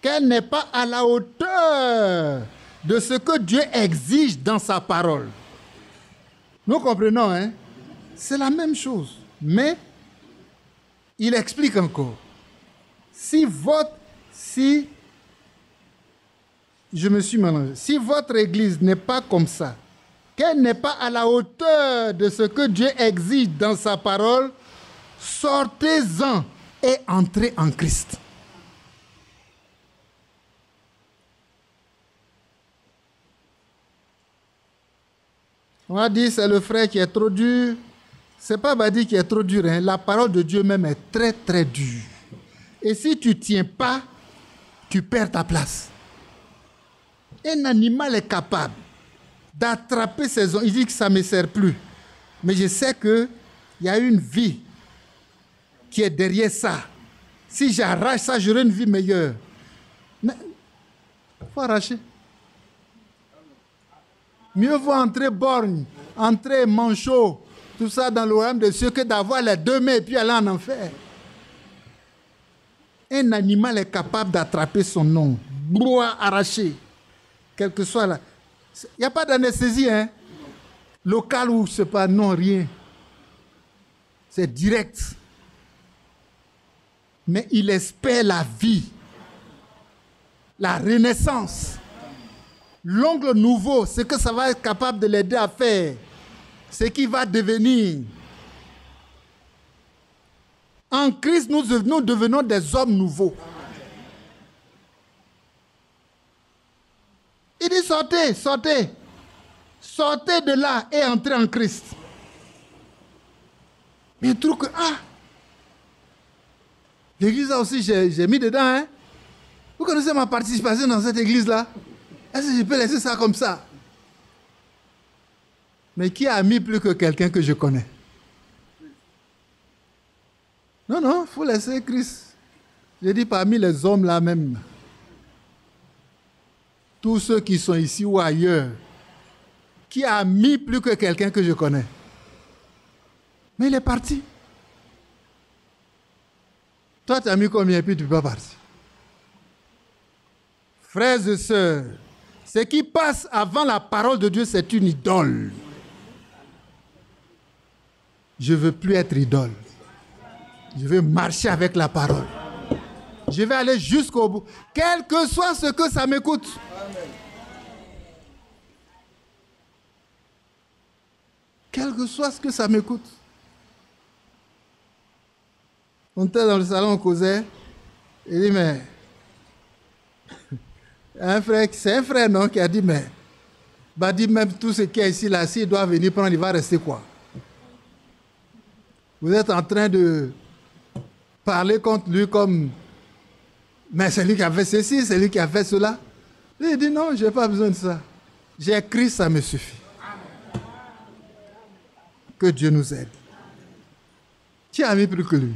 qu'elle n'est pas à la hauteur de ce que Dieu exige dans sa parole. Nous comprenons, hein? C'est la même chose. Mais il explique encore. Si votre église n'est pas comme ça, qu'elle n'est pas à la hauteur de ce que Dieu exige dans sa parole, sortez-en et entrez en Christ. On a dit c'est le frère qui est trop dur. C'est pas Badi qui est trop dur. Hein. La parole de Dieu même est très très dure. Et si tu ne tiens pas, tu perds ta place. Un animal est capable d'attraper ses ongles. Il dit que ça ne me sert plus. Mais je sais qu'il y a une vie qui est derrière ça. Si j'arrache ça, j'aurai une vie meilleure. Mais il faut arracher. Mieux vaut entrer borgne, entrer manchot, tout ça dans le royaume de Dieu que d'avoir les deux mains et puis aller en enfer. Un animal est capable d'attraper son ongle, brouhaha arraché, quel que soit là. Il n'y a pas d'anesthésie, hein? Local ou je ne sais pas, non, rien. C'est direct. Mais il espère la vie, la renaissance. L'ongle nouveau, ce que ça va être capable de l'aider à faire, ce qu'il va devenir. En Christ, nous devenons des hommes nouveaux. Il dit sortez, sortez. Sortez de là et entrez en Christ. Mais il trouve que, l'église là aussi, j'ai mis dedans. Hein? Vous connaissez ma participation dans cette église-là? Est-ce que je peux laisser ça comme ça? Mais qui a mis plus que quelqu'un que je connais? Non, il faut laisser Christ. Je dis parmi les hommes là même. Tous ceux qui sont ici ou ailleurs. Qui a mis plus que quelqu'un que je connais? Mais il est parti. Toi, tu as mis combien et puis tu ne peux pas partir? Frères et sœurs, ce qui passe avant la parole de Dieu, c'est une idole. Je ne veux plus être idole. Je veux marcher avec la parole. Je vais aller jusqu'au bout, quel que soit ce que ça me coûte. Quel que soit ce que ça me coûte. On était dans le salon, on causait. Il dit, mais... c'est un frère, non, qui a dit, mais... Bah, dit même tout ce qui est ici, là, s'il doit venir prendre, il va rester quoi? Vous êtes en train de parler contre lui comme... Mais c'est lui qui a fait ceci, c'est lui qui a fait cela. Il dit, non, je n'ai pas besoin de ça. J'ai Christ, ça me suffit. Que Dieu nous aide. Qui a mis plus que lui?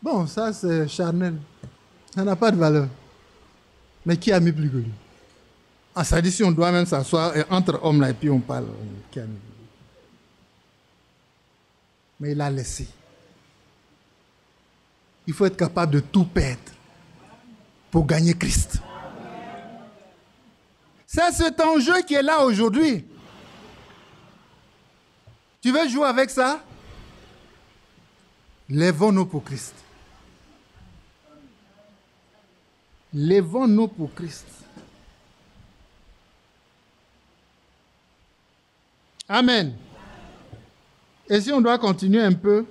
Bon, ça c'est charnel. Ça n'a pas de valeur. Mais qui a mis plus que lui? Ça dit si on doit même s'asseoir entre hommes là et puis on parle. Qui a mis plus que lui? Mais il a laissé. Il faut être capable de tout perdre pour gagner Christ. C'est cet enjeu qui est là aujourd'hui. Tu veux jouer avec ça? Lèvons-nous pour Christ. Lèvons-nous pour Christ. Amen. Et si on doit continuer un peu,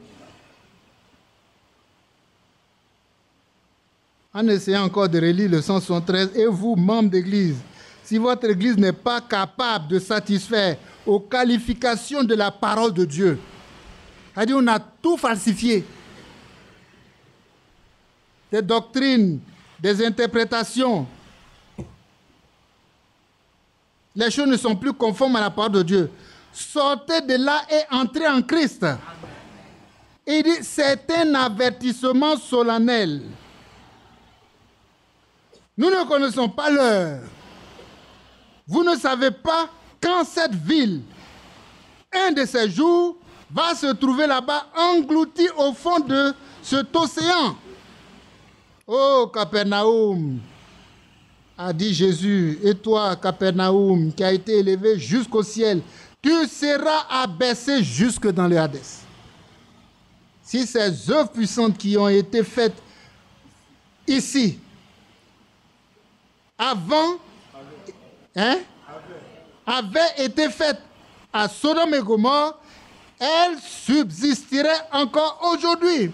en essayant encore de relire le 173, et vous, membres d'église, si votre église n'est pas capable de satisfaire aux qualifications de la parole de Dieu, c'est-à-dire on a tout falsifié. Des doctrines, des interprétations. Les choses ne sont plus conformes à la parole de Dieu. Sortez de là et entrez en Christ. Il dit, c'est un avertissement solennel. Nous ne connaissons pas l'heure. Vous ne savez pas quand cette ville, un de ces jours, va se trouver là-bas, englouti au fond de cet océan. Oh, Capernaum, a dit Jésus, et toi, Capernaum, qui a été élevé jusqu'au ciel, tu seras abaissé jusque dans le Hadès. Si ces œuvres puissantes qui ont été faites ici, avant, avaient été faites à Sodome et Gomorrhe, elles subsisteraient encore aujourd'hui.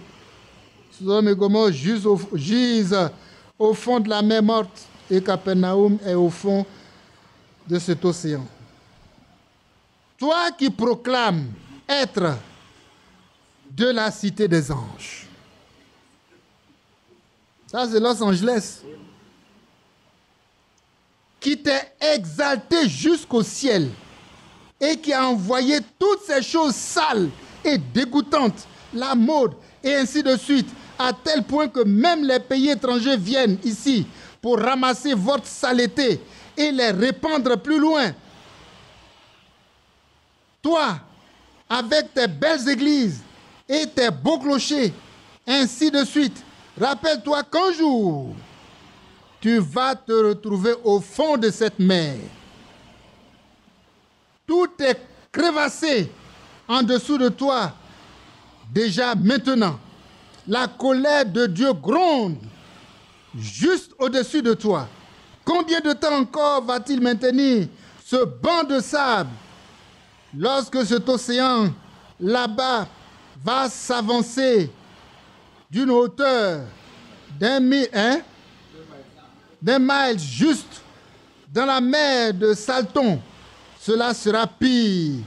Sodome et Gomorrhe gisent au fond de la mer morte et Capernaum est au fond de cet océan. Toi qui proclames être de la cité des anges. Ça, c'est Los Angeles. Qui t'est exalté jusqu'au ciel et qui a envoyé toutes ces choses sales et dégoûtantes, la mode et ainsi de suite, à tel point que même les pays étrangers viennent ici pour ramasser votre saleté et les répandre plus loin. Toi, avec tes belles églises et tes beaux clochers, ainsi de suite, rappelle-toi qu'un jour, tu vas te retrouver au fond de cette mer. Tout est crevassé en dessous de toi. Déjà maintenant, la colère de Dieu gronde juste au-dessus de toi. Combien de temps encore va-t-il maintenir ce banc de sable lorsque cet océan là-bas va s'avancer d'une hauteur d'un mile, juste dans la mer de Salton? Cela sera pire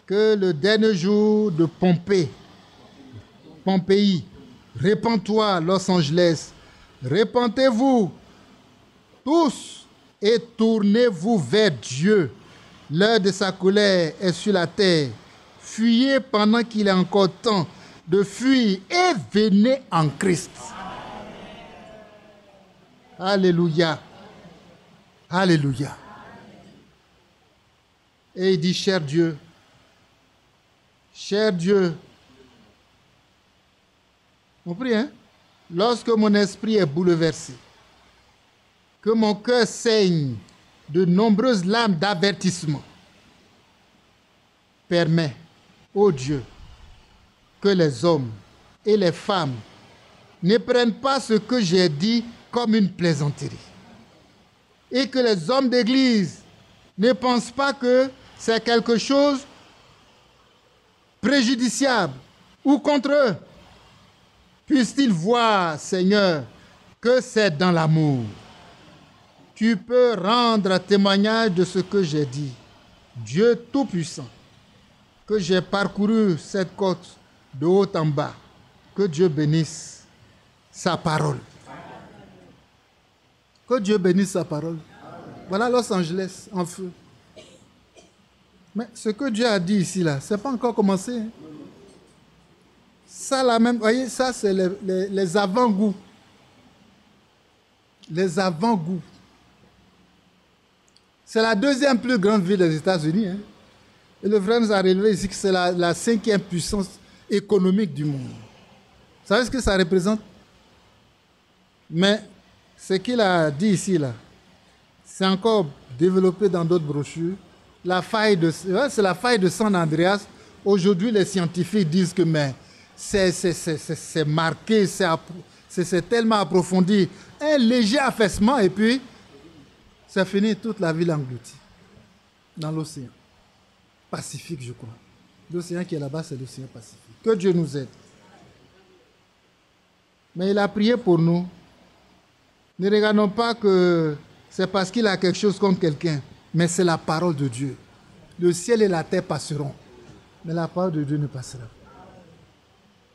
que le dernier jour de Pompéi. Répands-toi, Los Angeles. Répentez-vous tous et tournez-vous vers Dieu. L'heure de sa colère est sur la terre. Fuyez pendant qu'il est encore temps de fuir et venez en Christ. Alléluia. Alléluia. Et il dit, cher Dieu, on prie, lorsque mon esprit est bouleversé, que mon cœur saigne de nombreuses larmes d'avertissement, permets, ô Dieu, que les hommes et les femmes ne prennent pas ce que j'ai dit comme une plaisanterie. Et que les hommes d'église ne pensent pas que c'est quelque chose préjudiciable ou contre eux. Puissent-ils voir, Seigneur, que c'est dans l'amour. Tu peux rendre témoignage de ce que j'ai dit. Dieu Tout-Puissant, que j'ai parcouru cette côte de haut en bas. Que Dieu bénisse sa parole. Que Dieu bénisse sa parole. Voilà Los Angeles en feu. Mais ce que Dieu a dit ici, là, ce n'est pas encore commencé. Ça, là même, voyez, ça, c'est les avant-goûts. Les avant-goûts. C'est la deuxième plus grande ville des États-Unis. Et le frère nous a relevé ici que c'est la cinquième puissance économique du monde. Vous savez ce que ça représente? Mais ce qu'il a dit ici, là, c'est encore développé dans d'autres brochures. C'est la faille de San Andreas. Aujourd'hui, les scientifiques disent que c'est marqué, c'est tellement approfondi. Un léger affaissement et puis c'est fini, toute la ville engloutie dans l'océan Pacifique, je crois. L'océan qui est là-bas, c'est l'océan Pacifique. Que Dieu nous aide. Mais il a prié pour nous. Ne regardons pas que c'est parce qu'il a quelque chose contre quelqu'un, mais c'est la parole de Dieu. Le ciel et la terre passeront, mais la parole de Dieu ne passera pas.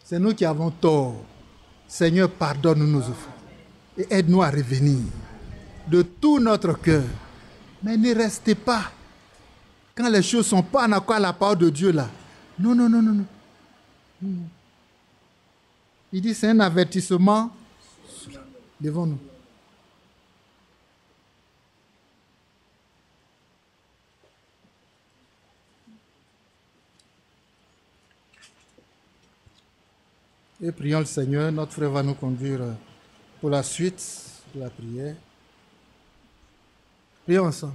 C'est nous qui avons tort. Seigneur, pardonne-nous nos offenses et aide-nous à revenir de tout notre cœur. Mais ne restez pas quand les choses ne sont pas en accord avec la parole de Dieu là. Non. Il dit c'est un avertissement devant nous. Et prions le Seigneur. Notre frère va nous conduire pour la suite de la prière. Prions ensemble.